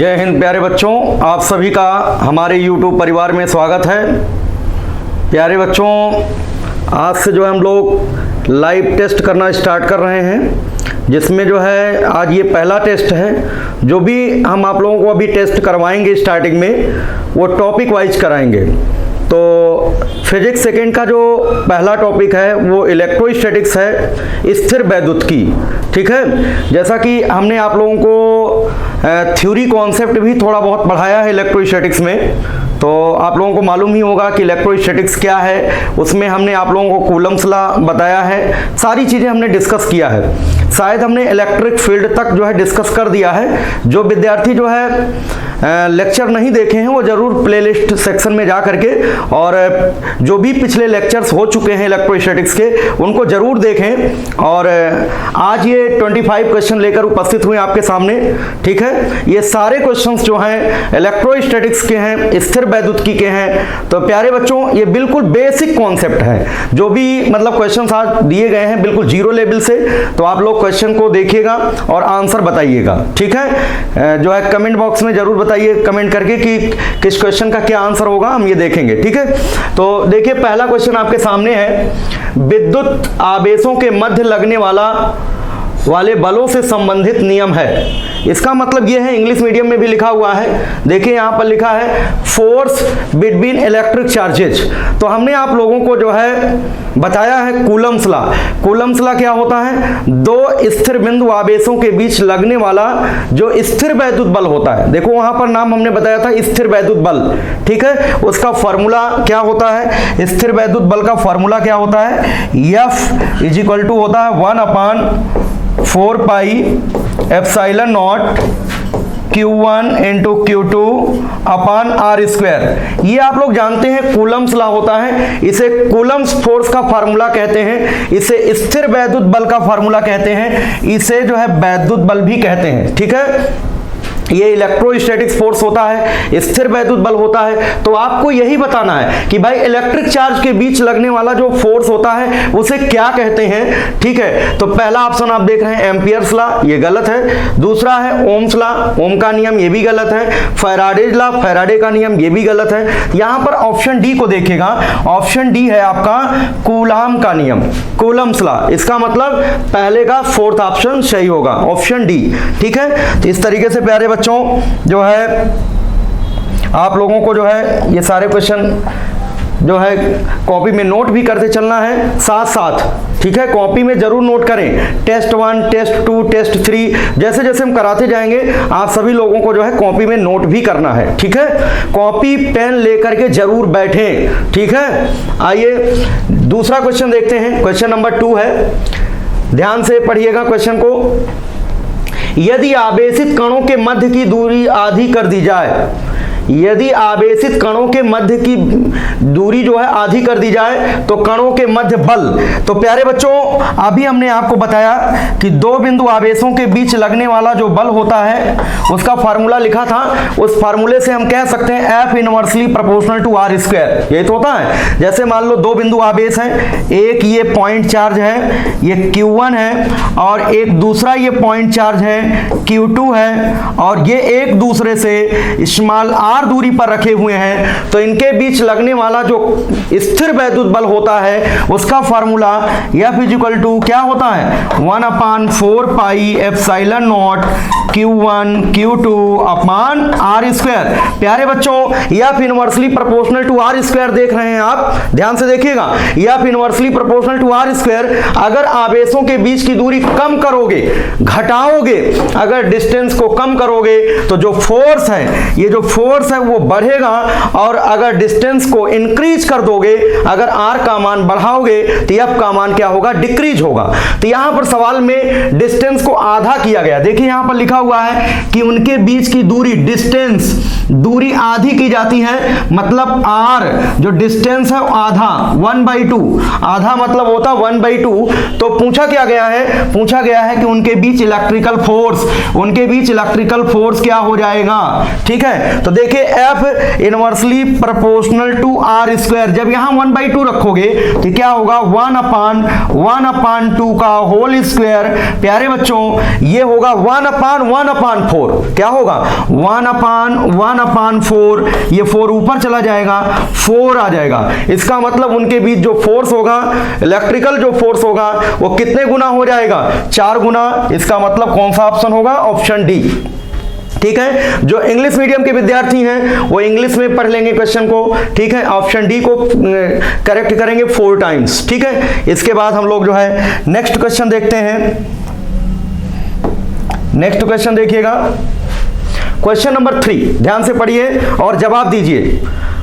जय हिंद प्यारे बच्चों, आप सभी का हमारे YouTube परिवार में स्वागत है। प्यारे बच्चों, आज से जो है हम लोग लाइव टेस्ट करना स्टार्ट कर रहे हैं, जिसमें जो है आज ये पहला टेस्ट है। जो भी हम आप लोगों को अभी टेस्ट करवाएंगे स्टार्टिंग में, वो टॉपिक वाइज कराएंगे। तो फिजिक्स सेकेंड का जो पहला टॉपिक है वो इलेक्ट्रोस्टैटिक्स है, स्थिर वैद्युतिकी। ठीक है, जैसा कि हमने आप लोगों को थ्योरी कॉन्सेप्ट भी थोड़ा बहुत पढ़ाया है इलेक्ट्रोस्टैटिक्स में, तो आप लोगों को मालूम ही होगा कि इलेक्ट्रोस्टैटिक्स क्या है। उसमें हमने आप लोगों को कूलम्ब्स लॉ बताया है, सारी चीज़ें हमने डिस्कस किया है। शायद हमने इलेक्ट्रिक फील्ड तक जो है डिस्कस कर दिया है। जो विद्यार्थी जो है लेक्चर नहीं देखे हैं वो ज़रूर प्लेलिस्ट सेक्शन में जा करके, और जो भी पिछले लेक्चर्स हो चुके हैं इलेक्ट्रोस्टैटिक्स के, उनको ज़रूर देखें। और आज ये 25 क्वेश्चन लेकर उपस्थित हुए आपके सामने। ठीक है, ये सारे क्वेश्चंस जो हैं इलेक्ट्रोस्टैटिक्स के हैं, स्थिर वैद्युतिकी के हैं। तो प्यारे बच्चों, ये बिल्कुल बेसिक कॉन्सेप्ट है। जो भी मतलब क्वेश्चंस आज दिए गए हैं बिल्कुल जीरो लेवल से, तो आप लोग क्वेश्चन को देखिएगा और आंसर बताइएगा। ठीक है, जो है कमेंट बॉक्स में जरूर बताइए कमेंट करके कि किस क्वेश्चन का क्या आंसर होगा, हम ये देखेंगे। ठीक है, तो देखिए पहला क्वेश्चन आपके सामने है, विद्युत आवेशों के मध्य लगने वाले बलों से संबंधित नियम है। इसका मतलब यह है, इंग्लिश मीडियम में भी लिखा हुआ है, देखिए यहां पर लिखा है फोर्स बिटवीन इलेक्ट्रिक चार्जेज। तो हमने आप लोगों को जो है बताया है कूलम्ब्स लॉ। कूलम्ब्स लॉ क्या होता है? दो स्थिर बिंदु आवेशों के बीच लगने वाला जो स्थिर वैद्युत बल होता है, देखो वहां पर नाम हमने बताया था स्थिर वैद्युत बल। ठीक है, उसका फॉर्मूला क्या होता है? स्थिर वैद्युत बल का फॉर्मूला क्या होता है? F इज इक्वल टू होता है 1/4 pi epsilon naught Q1 into Q2 upon R square. ये आप लोग जानते हैं कूलम्ब्स लॉ होता है। इसे कूलम्ब्स फोर्स का फार्मूला कहते हैं, इसे स्थिर वैद्युत बल का फार्मूला कहते हैं, इसे जो है वैद्युत बल भी कहते हैं। ठीक है, ये इलेक्ट्रोस्टैटिक फोर्स होता है, स्थिर वैद्युत बल होता है। तो आपको यही बताना है कि भाई इलेक्ट्रिक चार्ज के बीच लगने वाला जो फोर्स होता है उसे क्या कहते हैं। ठीक है, तो पहला ऑप्शन आप देख रहे हैं एम्पियर्स लॉ, ये गलत है। दूसरा है ओम्स लॉ, ओम का नियम, ये भी गलत है। फैराडेज लॉ, फैराडे का नियम, ये भी गलत है। यहां पर ऑप्शन डी को देखिएगा, ऑप्शन डी है आपका कूलाम का नियम, कूलम्ब्स लॉ। इसका मतलब पहले का फोर्थ ऑप्शन सही होगा, ऑप्शन डी। ठीक है, तो इस तरीके से प्यारे बच्चों जो है आप लोगों को जो है ये सारे क्वेश्चन जो है कॉपी में नोट भी करते चलना है साथ साथ। ठीक है, कॉपी में जरूर नोट करें। टेस्ट 1, टेस्ट 2, टेस्ट 3 जैसे जैसे हम कराते जाएंगे आप सभी लोगों को जो है कॉपी में नोट भी करना है। ठीक है, कॉपी पेन लेकर के जरूर बैठें। ठीक है, आइए दूसरा क्वेश्चन देखते हैं। क्वेश्चन नंबर 2 है, ध्यान से पढ़िएगा क्वेश्चन को। यदि आवेशित कणों के मध्य की दूरी आधी कर दी जाए, यदि आवेशित कणों के मध्य की दूरी जो है आधी कर दी जाए तो कणों के मध्य बल। तो प्यारे बच्चों, अभी हमने आपको बताया कि दो बिंदु आवेशों के बीच लगने वाला जो बल होता है उसका फार्मूला लिखा था। उस फार्मूले से हम कह सकते हैं F inversely proportional to R square. यही तो होता है। जैसे मान लो दो बिंदु आवेश हैं, एक ये पॉइंट चार्ज है, ये Q1 है, और एक दूसरा ये पॉइंट चार्ज है Q2 है, और ये एक दूसरे से स्मॉल r दूरी पर रखे हुए हैं। तो इनके बीच लगने वाला जो स्थिर वैद्युत बल होता है उसका formula F is equal to क्या होता है? 1/4 pi epsilon naught Q1 Q2 upon R square. प्यारे बच्चों, F inversely proportional to R square देख रहे हैं आप, ध्यान से देखिएगा। F inversely proportional to R square, अगर आवेशों के बीच की दूरी कम करोगे, घटाओगे, अगर डिस्टेंस को कम करोगे तो जो फोर्स है, ये जो फोर्स है वो बढ़ेगा, और अगर डिस्टेंस को इंक्रीज कर दोगे, अगर R का मान बढ़ाओगे तो F का मान क्या होगा? डिक्रीज होगा। तो यहां पर सवाल में डिस्टेंस को आधा किया गया। देखिए यहां पर लिखा हुआ है कि उनके बीच की दूरी, डिस्टेंस दूरी आधी की जाती है, मतलब R जो डिस्टेंस है आधा, 1/2, आधा मतलब होता 1/2। तो पूछा क्या गया है? पूछा गया है कि उनके बीच इलेक्ट्रिकल फोर्स, उनके बीच इलेक्ट्रिकल फोर्स क्या हो जाएगा। ठीक है, तो देखिए देखिए F inversely proportional to R square, जब यहां 1/2 रखोगे तो क्या होगा 1/2 का होल स्क्वायर। प्यारे बच्चों ये होगा 1/4, क्या होगा 1/4, ये 4 ऊपर चला जाएगा 4 आ जाएगा। इसका मतलब उनके बीच जो फोर्स होगा, इलेक्ट्रिकल जो फोर्स होगा वो कितने गुना हो जाएगा 4 गुना। इसका मतलब कौन सा ऑप्शन होगा, ऑप्शन डी। ठीक है, जो इंग्लिश मीडियम के विद्यार्थी हैं वो इंग्लिश में पढ़ लेंगे क्वेश्चन को। ठीक है, ऑप्शन डी को करेक्ट करेंगे 4 टाइम्स। ठीक है, इसके बाद हम लोग जो है नेक्स्ट क्वेश्चन देखते हैं। नेक्स्ट क्वेश्चन देखिएगा, क्वेश्चन नंबर 3, ध्यान से पढ़िए और जवाब दीजिए।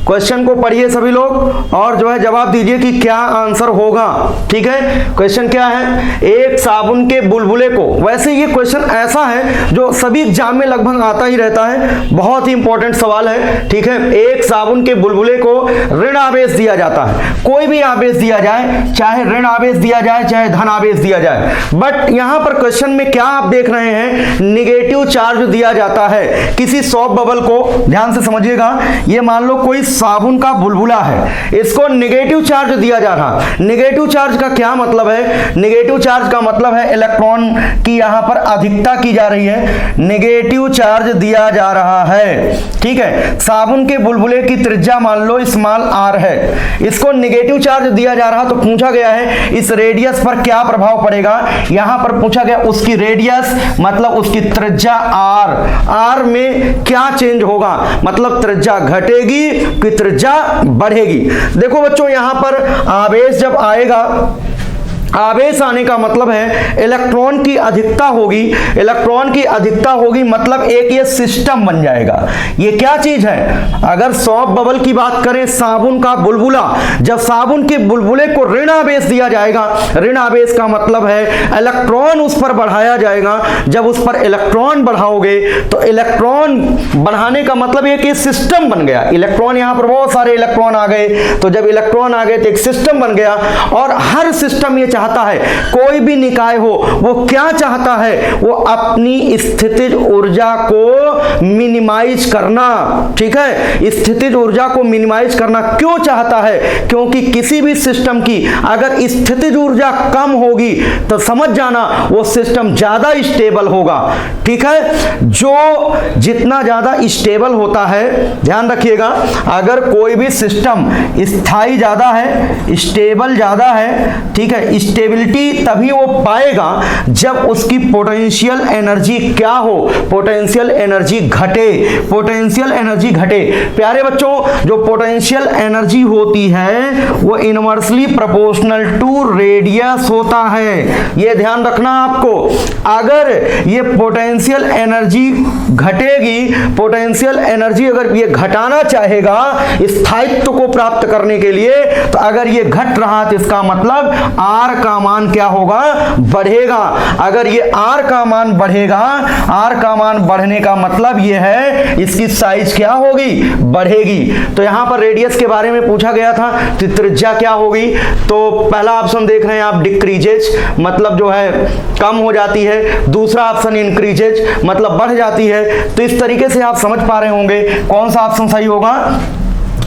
क्वेश्चन को पढ़िए सभी लोग और जो है जवाब दीजिए कि क्या आंसर होगा। ठीक है, क्वेश्चन क्या है, एक साबुन के बुलबुले को, वैसे ये क्वेश्चन ऐसा है जो सभी एग्जाम में लगभग आता ही रहता है, बहुत ही इंपॉर्टेंट सवाल है। ठीक है, एक साबुन के बुलबुले को ऋण आवेश दिया जाता है, कोई भी आवेश दिया जाए, चाहे ऋण आवेश दिया जाए चाहे धन आवेश दिया जाए, बट यहां पर क्वेश्चन में क्या आप देख रहे हैं, निगेटिव चार्ज दिया जाता है किसी सॉफ्ट बबल को। ध्यान से समझिएगा, ये मान लो कोई साबुन का बुलबुला है, इसको नेगेटिव चार्ज दिया जा रहा। नेगेटिव चार्ज का क्या मतलब है, नेगेटिव चार्ज का मतलब है इलेक्ट्रॉन की यहां पर अधिकता की जा रही है, नेगेटिव चार्ज दिया जा रहा है। ठीक है, साबुन के बुलबुले की त्रिज्या मान लो स्मॉल r है, इसको नेगेटिव चार्ज दिया जा रहा, तो पूछा गया है इस रेडियस पर क्या प्रभाव पड़ेगा। यहां पर पूछा गया उसकी रेडियस मतलब उसकी त्रिज्या r में क्या चेंज होगा, मतलब त्रिज्या घटेगी कि त्रिज्या बढ़ेगी। देखो बच्चों यहां पर आवेश जब आएगा, आवेश आने का मतलब है इलेक्ट्रॉन की अधिकता होगी, इलेक्ट्रॉन की अधिकता होगी मतलब एक ये सिस्टम बन जाएगा। ये क्या चीज है, अगर सॉफ्ट बबल की बात करें, साबुन का बुलबुला, जब साबुन के बुलबुले को ऋण आवेश दिया जाएगा, ऋण आवेश का मतलब है इलेक्ट्रॉन उस पर बढ़ाया जाएगा। जब उस पर इलेक्ट्रॉन बढ़ाओगे तो इलेक्ट्रॉन बढ़ाने का मतलब एक ये सिस्टम बन गया, इलेक्ट्रॉन यहां पर बहुत सारे इलेक्ट्रॉन आ गए, तो जब इलेक्ट्रॉन आ गए तो एक सिस्टम बन गया। और हर सिस्टम ये चाहता है, कोई भी निकाय हो वो क्या चाहता है, वो अपनी स्थितिज ऊर्जा को मिनिमाइज करना। ठीक है, स्थितिज ऊर्जा को मिनिमाइज करना क्यों चाहता है, क्योंकि किसी भी सिस्टम की अगर स्थितिज ऊर्जा कम होगी तो समझ जाना वो सिस्टम ज्यादा स्टेबल होगा। ठीक है, जो जितना ज्यादा स्टेबल होता है, ध्यान रखिएगा, अगर कोई भी सिस्टम स्थायी ज्यादा है, स्टेबल ज्यादा है, ठीक है, स्टेबिलिटी तभी वो पाएगा जब उसकी पोटेंशियल एनर्जी क्या हो, पोटेंशियल एनर्जी घटे, पोटेंशियल एनर्जी घटे। प्यारे बच्चों जो पोटेंशियल एनर्जी होती है वो इनवर्सली प्रोपोर्शनल टू रेडियस होता है, ये ध्यान रखना आपको। अगर ये पोटेंशियल एनर्जी घटेगी, पोटेंशियल एनर्जी अगर ये घटाना चाहेगा स्थायित्व को प्राप्त करने के लिए, तो अगर ये घट रहा तो इसका मतलब R का मान क्या होगा, बढ़ेगा। अगर ये R का मान बढ़ेगा, R का मान बढ़ने का मतलब ये है इसकी साइज क्या होगी, बढ़ेगी। तो यहां पर रेडियस के बारे में पूछा गया था, तो त्रिज्या क्या होगी, तो पहला ऑप्शन देख रहे हैं आप डिक्रीजेज, मतलब जो है कम हो जाती है, दूसरा ऑप्शन इंक्रीजेज मतलब बढ़ जाती है। तो इस तरीके से आप समझ पा रहे होंगे कौन सा ऑप्शन सही होगा,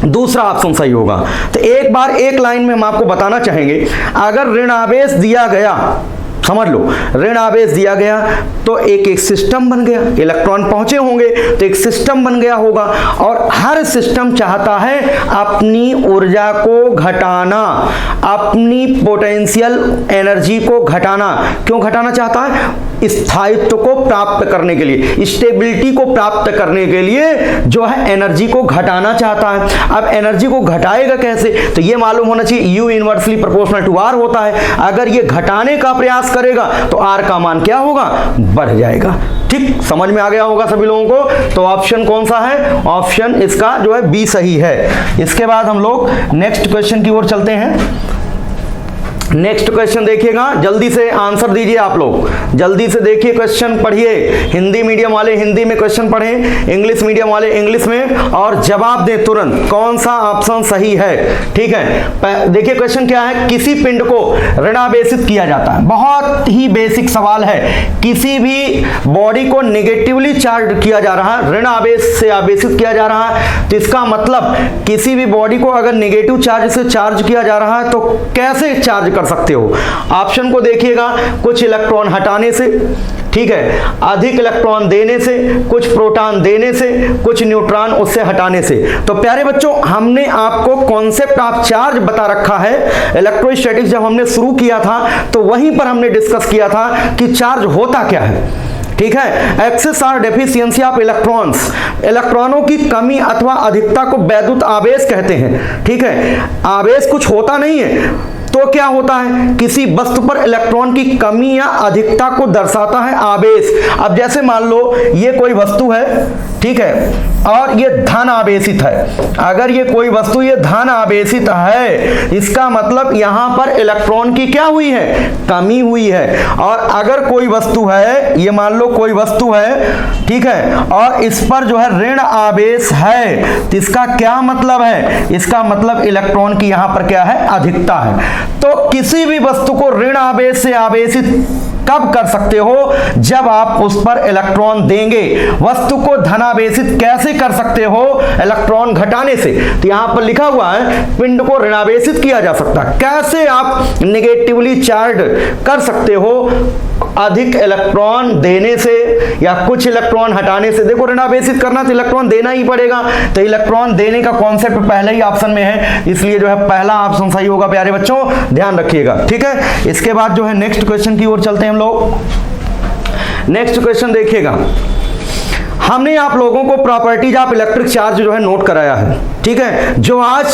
दूसरा ऑप्शन सही होगा। तो एक बार एक लाइन में हम आपको बताना चाहेंगे, अगर ऋण आवेश दिया गया, समझ लो ऋण आवेश दिया गया तो एक सिस्टम बन गया, इलेक्ट्रॉन पहुंचे होंगे तो एक सिस्टम बन गया होगा, और हर सिस्टम चाहता है अपनी ऊर्जा को घटाना, अपनी पोटेंशियल एनर्जी को घटाना। क्यों घटाना चाहता है, स्थायित्व को प्राप्त करने के लिए, स्टेबिलिटी को प्राप्त करने के लिए जो है एनर्जी को घटाना चाहता है। अब एनर्जी को घटाएगा कैसे, तो ये मालूम होना चाहिए U inversely proportional to R होता है। अगर ये घटाने का प्रयास करेगा तो R का मान क्या होगा, बढ़ जाएगा। ठीक, समझ में आ गया होगा सभी लोगों को। तो ऑप्शन कौन सा है, ऑप्शन इसका जो है B सही है। इसके बाद हम लोग नेक्स्ट क्वेश्चन की ओर चलते हैं। नेक्स्ट क्वेश्चन देखिएगा, जल्दी से आंसर दीजिए आप लोग, जल्दी से देखिए क्वेश्चन पढ़िए। हिंदी मीडियम वाले हिंदी में क्वेश्चन पढ़ें, इंग्लिश मीडियम वाले इंग्लिश में, और जवाब दें तुरंत कौन सा ऑप्शन सही है। ठीक है, देखिए क्वेश्चन क्या है। किसी पिंड को ऋणावेशित किया जाता है, बहुत ही बेसिक सवाल है। किसी भी बॉडी को नेगेटिवली चार्ज किया जा रहा है, ऋण आवेश से आवेशित किया जा रहा है, तो इसका मतलब किसी भी बॉडी को अगर नेगेटिव चार्ज से चार्ज किया जा रहा है तो कैसे चार्ज कर सकते हो। ऑप्शन को देखिएगा, कुछ इलेक्ट्रॉन हटाने से, ठीक है, अधिक इलेक्ट्रॉन देने से, कुछ प्रोटॉन देने से, कुछ न्यूट्रॉन उससे हटाने से। तो प्यारे बच्चों, हमने आपको कॉन्सेप्ट ऑफ चार्ज बता रखा है। इलेक्ट्रोस्टैटिक्स जब हमने शुरू किया था तो वहीं पर हमने डिस्कस किया था कि चार्ज होता क्या है। ठीक है, एक्सेस और डेफिशिएंसी ऑफ इलेक्ट्रॉन्स, इलेक्ट्रॉनों की कमी अथवा अधिकता को वैद्युत आवेश कहते हैं। ठीक है, आवेश कुछ होता नहीं है तो क्या होता है, किसी वस्तु पर इलेक्ट्रॉन की कमी या अधिकता को दर्शाता है आवेश। अब जैसे मान लो ये कोई वस्तु है, ठीक है, और ये धन आवेशित है। अगर ये कोई वस्तु ये धन आवेशित है, इसका मतलब यहां पर इलेक्ट्रॉन की क्या हुई है, कमी हुई है। और अगर कोई वस्तु है, ये मान लो कोई वस्तु है, ठीक है, और इस पर जो है ऋण आवेश है, तो इसका क्या मतलब है, इसका मतलब इलेक्ट्रॉन की यहां पर क्या है, अधिकता है। तो किसी भी वस्तु को ऋण आवेश से आवेशित कब कर सकते हो, जब आप उस पर इलेक्ट्रॉन देंगे। वस्तु को धनावेशित कैसे कर सकते हो, इलेक्ट्रॉन घटाने से। तो यहां पर लिखा हुआ है पिंड को ऋणावेशित किया जा सकता है। कैसे आप नेगेटिवली चार्ज कर सकते हो, अधिक इलेक्ट्रॉन देने से या कुछ इलेक्ट्रॉन हटाने से। देखो ऋणावेशित करना तो इलेक्ट्रॉन देना ही पड़ेगा, तो इलेक्ट्रॉन देने का कॉन्सेप्ट पहले ही ऑप्शन में है, इसलिए जो है पहला ऑप्शन सही होगा। प्यारे बच्चों ध्यान रखिएगा, ठीक है। इसके बाद जो है नेक्स्ट क्वेश्चन की ओर चलते हैं हम लोग। नेक्स्ट क्वेश्चन देखिएगा, हमने आप लोगों को प्रॉपर्टीज ऑफ इलेक्ट्रिक चार्ज जो है नोट कराया है, ठीक है, जो आज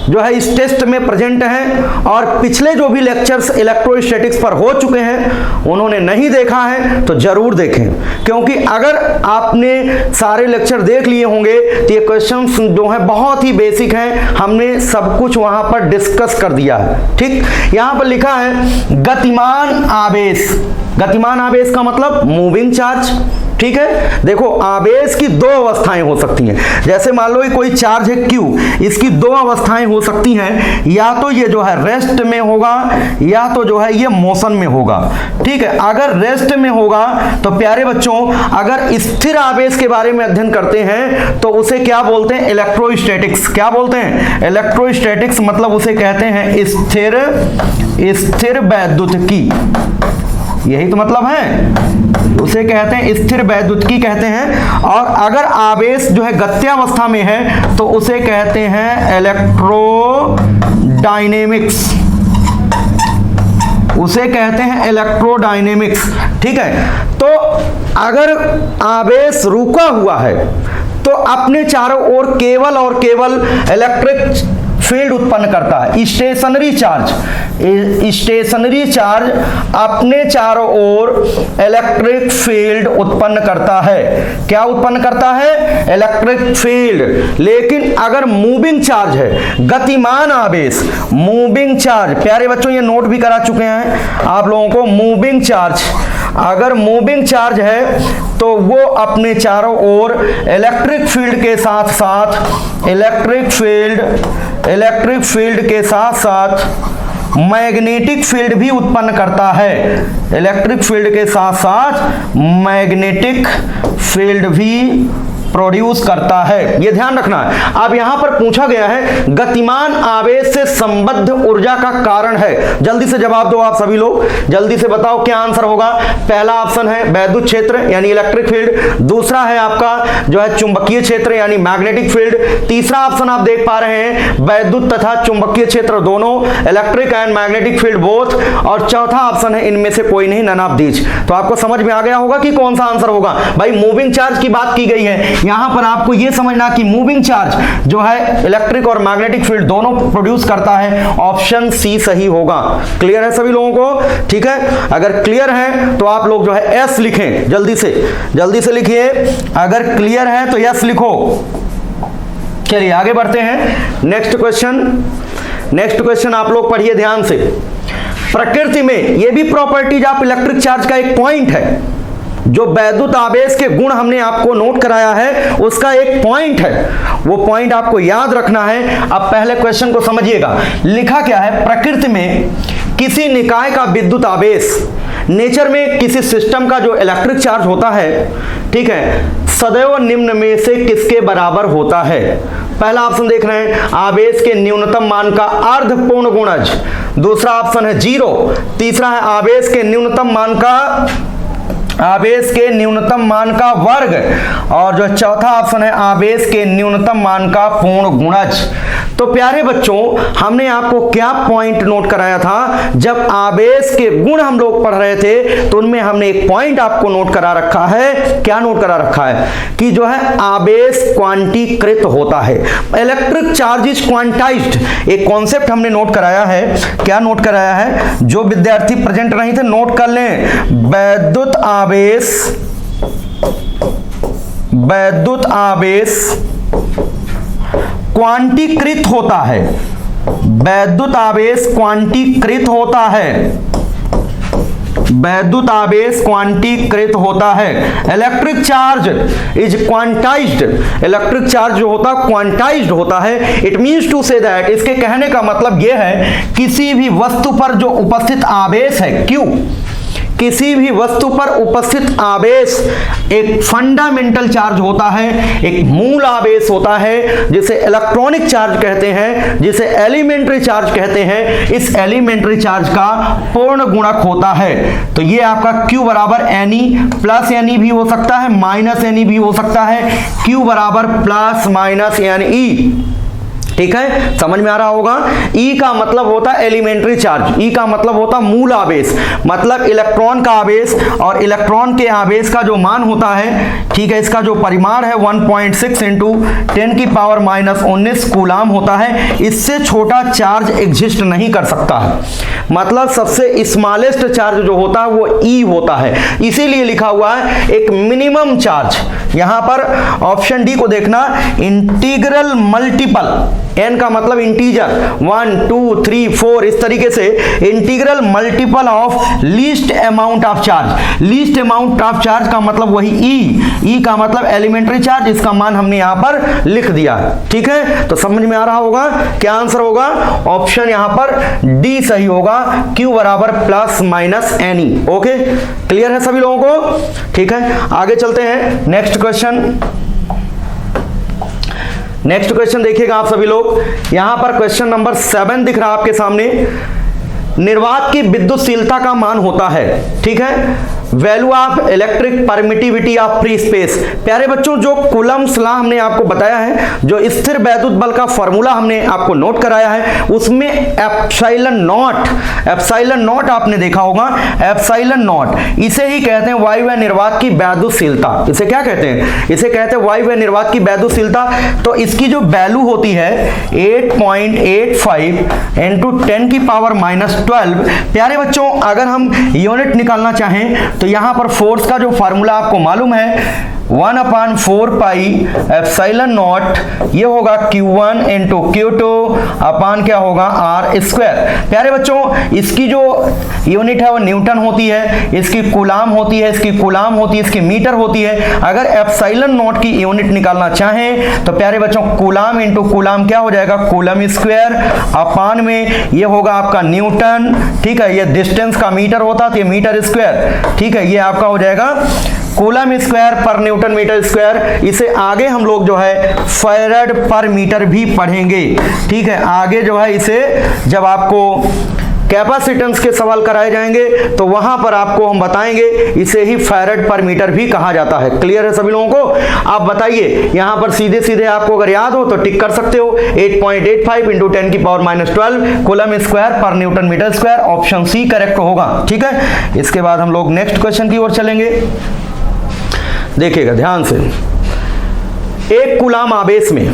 जो है इस टेस्ट में प्रेजेंट हैं, और पिछले जो भी लेक्चर्स इलेक्ट्रोस्टैटिक्स पर हो चुके हैं उन्होंने नहीं देखा है तो जरूर देखें, क्योंकि अगर आपने सारे लेक्चर देख लिए होंगे तो ये क्वेश्चंस जो है बहुत ही बेसिक हैं, हमने सब कुछ वहां पर डिस्कस कर दिया है। ठीक, यहां पर लिखा है गतिमान आवेश। गतिमान आवेश का मतलब मूविंग चार्ज। ठीक है, देखो आवेश की दो अवस्थाएं हो सकती हैं। जैसे मान लो कोई चार्ज है Q, इसकी दो अवस्थाएं हो सकती हैं, या तो ये जो है रेस्ट में होगा या तो जो है ये मोशन में होगा। ठीक है, अगर रेस्ट में होगा तो प्यारे बच्चों अगर स्थिर आवेश के बारे में अध्ययन करते हैं तो उसे क्या बोलते हैं, इलेक्ट्रोस्टैटिक्स। क्या बोलते हैं, इलेक्ट्रोस्टैटिक्स, मतलब उसे कहते हैं स्थिर वैद्युतिकी, यही तो मतलब है, उसे कहते हैं स्थिर वैद्युतिकी कहते हैं। और अगर आवेश जो है गत्यावस्था में है तो उसे कहते हैं इलेक्ट्रोडायनेमिक्स, उसे कहते हैं इलेक्ट्रोडायनेमिक्स। ठीक है, तो अगर आवेश रुका हुआ है तो अपने चारों ओर केवल और केवल इलेक्ट्रिक फील्ड उत्पन्न करता है। स्टेशनरी चार्ज, स्टेशनरी चार्ज अपने चारों ओर इलेक्ट्रिक फील्ड उत्पन्न करता है। क्या उत्पन्न करता है, इलेक्ट्रिक फील्ड। लेकिन अगर मूविंग चार्ज है, गतिमान आवेश, मूविंग चार्ज, प्यारे बच्चों ये नोट भी करा चुके हैं आप लोगों को, मूविंग चार्ज, अगर मूविंग चार्ज है तो वो अपने चारों ओर इलेक्ट्रिक फील्ड के साथ साथ इलेक्ट्रिक फील्ड के साथ साथ मैग्नेटिक फील्ड भी उत्पन्न करता है। इलेक्ट्रिक फील्ड के साथ साथ मैग्नेटिक फील्ड भी प्रोड्यूस करता है, ये ध्यान रखना है। अब यहां पर पूछा गया है गतिमान आवेश से संबद्ध ऊर्जा का कारण है। जल्दी से जवाब दो आप सभी लोग, जल्दी से बताओ क्या आंसर होगा। पहला ऑप्शन है वैद्युत क्षेत्र यानी इलेक्ट्रिक फील्ड, दूसरा है आपका जो है चुंबकीय क्षेत्र यानी मैग्नेटिक फील्ड, तीसरा ऑप्शन आप देख पा रहे हैं वैद्युत तथा चुंबकीय क्षेत्र दोनों, electric and magnetic field both, और चौथा ऑप्शन है इनमें से कोई नहीं, नन ऑफ दीज। तो आपको समझ में आ गया होगा कि कौन सा आंसर होगा। भाई मूविंग चार्ज की बात की गई है, यहां पर आपको यह समझना कि मूविंग चार्ज जो है इलेक्ट्रिक और मैग्नेटिक फील्ड दोनों प्रोड्यूस करता है, ऑप्शन सी सही होगा। क्लियर है सभी लोगों को, ठीक है। अगर क्लियर है तो आप लोग जो है एस लिखें, जल्दी से लिखिए, अगर क्लियर है तो यस लिखो। चलिए आगे बढ़ते हैं। नेक्स्ट क्वेश्चन आप लोग पढ़िए ध्यान से। प्रकृति में ये भी प्रॉपर्टीज ऑफ इलेक्ट्रिक चार्ज का एक पॉइंट है। जो वैद्युत आवेश के गुण हमने आपको नोट कराया है उसका एक पॉइंट है, वो पॉइंट आपको याद रखना है। अब पहले क्वेश्चन को समझिएगा। लिखा क्या है, प्रकृति में किसी निकाय का विद्युत आवेश, नेचर में किसी सिस्टम का जो इलेक्ट्रिक चार्ज होता है, ठीक है, सदैव निम्न में से किसके बराबर होता है। पहला ऑप्शन देख रहे हैं, आवेश के न्यूनतम मान का अर्ध पूर्ण गुणज। दूसरा ऑप्शन है 0। तीसरा है आवेश के न्यूनतम मान का वर्ग। और जो चौथा ऑप्शन है आवेश के न्यूनतम मान का पूर्ण गुणज। तो प्यारे बच्चों, हमने आपको क्या पॉइंट नोट कराया था, जब आवेश के गुण हम लोग पढ़ रहे थे तो उनमें हमने एक पॉइंट आपको नोट करा रखा है। क्या नोट करा रखा है कि जो है आवेश क्वांटीकृत होता है, इलेक्ट्रिक चार्ज इज क्वांटाइज्ड। एक कॉन्सेप्ट हमने नोट कराया है। क्या नोट कराया है, जो विद्यार्थी प्रेजेंट नहीं थे नोट कर लें। वैद्युत आवेश क्वांटीकृत होता है। वैद्युत आवेश क्वांटीकृत होता है। वैद्युत आवेश क्वांटीकृत होता है। Electric charge is quantized. Electric charge जो होता है क्वांटाइज्ड होता है। It means to say that, इसके कहने का मतलब यह है किसी भी वस्तु पर जो उपस्थित आवेश है Q, किसी भी वस्तु पर उपस्थित आवेश एक फंडामेंटल चार्ज होता है, एक मूल आवेश होता है, जिसे इलेक्ट्रॉनिक चार्ज कहते हैं, जिसे एलिमेंट्री चार्ज कहते हैं। इस एलिमेंट्री चार्ज का पूर्ण गुणक होता है। तो ये आपका Q बराबर Ne प्लस Ne भी हो सकता है, माइनस Ne भी हो सकता है। Q बराबर प्लस माइनस Ne, ठीक है, समझ में आ रहा होगा। E का मतलब होता है एलिमेंट्री चार्ज, E का मतलब होता है मूल आवेश, मतलब इलेक्ट्रॉन का आवेश, और इलेक्ट्रॉन के आवेश का जो मान होता है, ठीक है, इसका जो परिमाण है 1.6 इंटू 10⁻⁻19 कूलाम होता है। इससे छोटा चार्ज एग्जिस्ट नहीं कर सकता है, मतलब सबसे स्मॉलेस्ट चार्ज जो होता है वो E होता है। इसीलिए लिखा हुआ है एक मिनिमम चार्ज। यहां पर ऑप्शन डी को देखना, इंटीग्रल मल्टीपल, n का मतलब इंटीजर 1 2 3 4, इस तरीके से integral multiple of least amount of charge. Least amount of charge का मतलब वही E का मतलब एलिमेंट्री चार्ज, इसका मान हमने यहां पर लिख दिया। ठीक है, तो समझ में आ रहा होगा। क्या आंसर होगा, ऑप्शन यहां पर डी सही होगा, Q बराबर plus minus Ne। Okay, clear है सभी लोगों को। ठीक है, आगे चलते हैं। नेक्स्ट क्वेश्चन देखिएगा आप सभी लोग। यहां पर क्वेश्चन नंबर 7 दिख रहा है आपके सामने। निर्वात की विद्युतशीलता का मान होता है, ठीक है, value of electric permittivity of free space. प्यारे बच्चों, जो कूलम्स लॉ हमने आपको बताया है, जो स्थिर वैद्युत बल का फॉर्मूला हमने आपको नोट कराया है, उसमें एप्सिलॉन नॉट आपने देखा होगा। एप्सिलॉन नॉट इसे ही कहते हैं वायु व निर्वात की वैद्युतशीलता। इसे क्या कहते हैं, इसे कहते हैं वायु व निर्वात की वैद्युतशीलता। तो इसकी जो वैल्यू होती है 8.85 इंटू 10⁻⁻12। प्यारे बच्चों, अगर हम यूनिट निकालना चाहें तो यहां पर फोर्स का जो फार्मूला आपको मालूम है 1/4 पाई एप्सिलॉन नॉट, ये होगा Q1 इंटू Q2 अपान क्या होगा R स्क्वायर। प्यारे बच्चों, इसकी जो यूनिट है वो न्यूटन होती है, इसकी कूलाम होती है, इसकी कूलाम होती है, इसकी मीटर होती है। अगर एप्सिलॉन नॉट की यूनिट निकालना चाहें तो प्यारे बच्चों कूलाम इंटू कूलाम क्या हो जाएगा, कूलम स्क्वायर अपान में ये होगा आपका न्यूटन। ठीक है, ये डिस्टेंस का मीटर होता तो ये मीटर स्क्वायर। ठीक है, ये आपका हो जाएगा coulomb square per newton metre square. इसे आगे हम लोग जो है फैराड पर मीटर भी पढ़ेंगे। ठीक है, आगे जो है इसे जब आपको कैपेसिटेंस के सवाल कराए जाएंगे तो वहां पर आपको हम बताएंगे इसे ही फैराड पर मीटर भी कहा जाता है। क्लियर है सभी लोगों को। आप बताइए, यहां पर सीधे सीधे आपको अगर याद हो तो टिक कर सकते हो। 8.85 into 10⁻⁻12 coulomb square per newton metre square, option C correct होगा। ठीक है, इसके बाद हम लोग नेक्स्ट क्वेश्चन की ओर चलेंगे। देखिएगा ध्यान से, एक कूलाम आवेश में,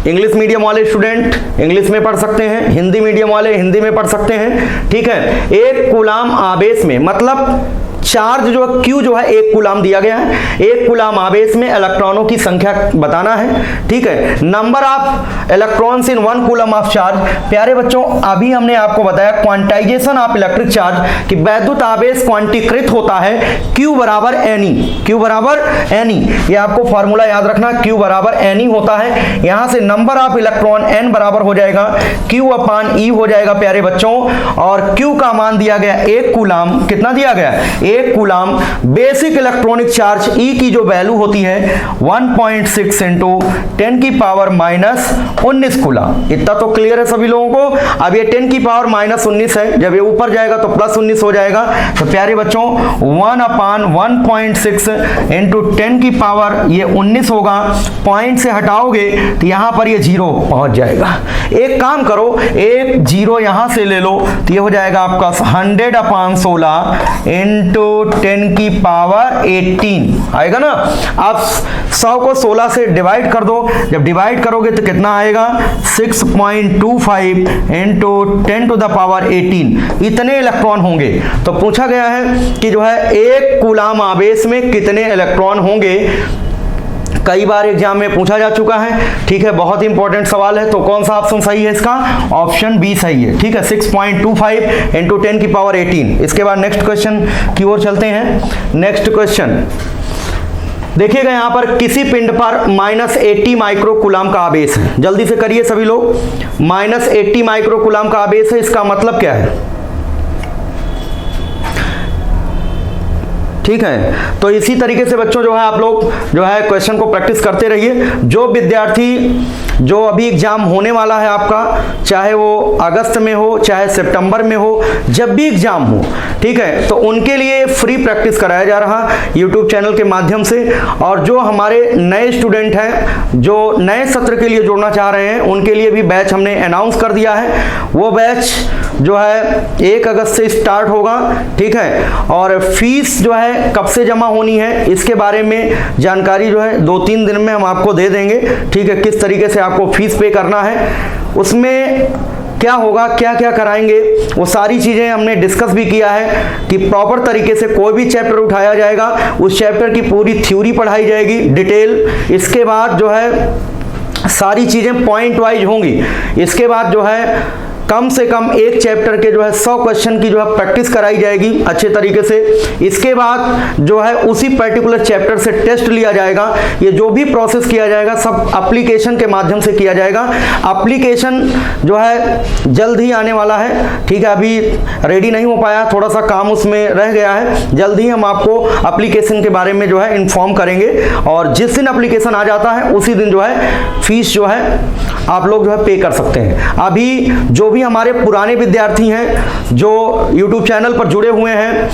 इंग्लिश मीडियम वाले स्टूडेंट इंग्लिश में पढ़ सकते हैं, हिंदी मीडियम वाले हिंदी में पढ़ सकते हैं। ठीक है, एक कूलाम आवेश में मतलब चार्ज जो है Q जो है 1 कूलाम दिया गया है। 1 कूलाम आवेश में इलेक्ट्रॉनों की संख्या बताना है, ठीक है। Number of electrons in 1 coulomb of charge. प्यारे बच्चों, अभी हमने आपको बताया क्वांटाइजेशन ऑफ इलेक्ट्रिक चार्ज कि वैद्युत आवेश क्वांटीकृत होता है Q बराबर Ne। Q बराबर Ne, ये आपको फॉर्मूला याद रखना, Q बराबर Ne होता है। यहां से नंबर ऑफ इलेक्ट्रॉन N बराबर हो जाएगा Q अपान E हो जाएगा प्यारे बच्चों। और Q का मान दिया गया 1 कूलाम, कितना दिया गया 1 coulomb. Basic electronic charge E की जो वैल्यू होती है 1.6 इंटू 10 की पावर माइनस 19 कूलाम। इतना तो क्लियर है सभी लोगों को। अब ये 10 की पावर माइनस 19 है, जब ये ऊपर जाएगा तो प्लस 19 हो जाएगा। तो प्यारे बच्चों 1 अपान 1.6 इंटू 10 की पावर ये 19 होगा। पॉइंट से हटाओगे तो यहां पर ये 0 पहुंच जाएगा। एक काम करो, एक 0 यहां से ले लो तो ये हो जाएगा आपका 100 अपान 16 इंटू 10 की पावर 18 आएगा ना। आप 100 को 16 से डिवाइड कर दो, जब डिवाइड करोगे तो कितना आएगा 6.25 इंटू 10 टू द पावर 18 इतने इलेक्ट्रॉन होंगे। तो पूछा गया है कि जो है 1 कूलाम आवेश में कितने इलेक्ट्रॉन होंगे। कई बार एग्जाम में पूछा जा चुका है, ठीक है, बहुत ही इंपॉर्टेंट सवाल है। तो कौन सा ऑप्शन सही है इसका? ऑप्शन बी सही है, ठीक है, 6.25 इंटू 10 की पावर 18। इसके बाद नेक्स्ट क्वेश्चन की ओर चलते हैं। नेक्स्ट क्वेश्चन देखिएगा, यहां पर किसी पिंड पर -80 माइक्रो कूलाम का आवेश है। जल्दी से करिए सभी लोग, -80 माइक्रो कूलाम का आवेश है, इसका मतलब क्या है? ठीक है, तो इसी तरीके से बच्चों जो है आप लोग जो है क्वेश्चन को प्रैक्टिस करते रहिए। जो विद्यार्थी जो अभी एग्जाम होने वाला है आपका, चाहे वो अगस्त में हो चाहे सितंबर में हो, जब भी एग्जाम हो, ठीक है, तो उनके लिए फ्री प्रैक्टिस कराया जा रहा यूट्यूब चैनल के माध्यम से। और जो हमारे नए स्टूडेंट हैं जो नए सत्र के लिए जुड़ना चाह रहे हैं, उनके लिए भी बैच हमने अनाउंस कर दिया है। वो बैच जो है 1 अगस्त से स्टार्ट होगा, ठीक है। और फीस जो है कब से जमा होनी है इसके बारे में जानकारी जो है 2-3 दिन में हम आपको दे देंगे, ठीक है। किस तरीके से आपको फीस पे करना है, उसमें क्या होगा, क्या क्या कराएंगे, वो सारी चीजें हमने डिस्कस भी किया है कि प्रॉपर तरीके से कोई भी चैप्टर उठाया जाएगा, उस चैप्टर की पूरी थ्योरी पढ़ाई जाएगी डिटेल। इसके बाद जो है सारी चीजें पॉइंट वाइज होंगी। इसके बाद जो है कम से कम एक चैप्टर के जो है 100 क्वेश्चन की जो है प्रैक्टिस कराई जाएगी अच्छे तरीके से। इसके बाद जो है उसी पर्टिकुलर चैप्टर से टेस्ट लिया जाएगा। ये जो भी प्रोसेस किया जाएगा सब एप्लीकेशन के माध्यम से किया जाएगा। एप्लीकेशन जो है जल्द ही आने वाला है, ठीक है, अभी रेडी नहीं हो पाया, थोड़ा सा काम उसमें रह गया है। जल्द ही हम आपको एप्लीकेशन के बारे में जो है इन्फॉर्म करेंगे। और जिस दिन एप्लीकेशन आ जाता है उसी दिन जो है फीस जो है आप लोग जो है पे कर सकते हैं। अभी जो भी हमारे पुराने विद्यार्थी हैं जो YouTube चैनल पर जुड़े हुए हैं,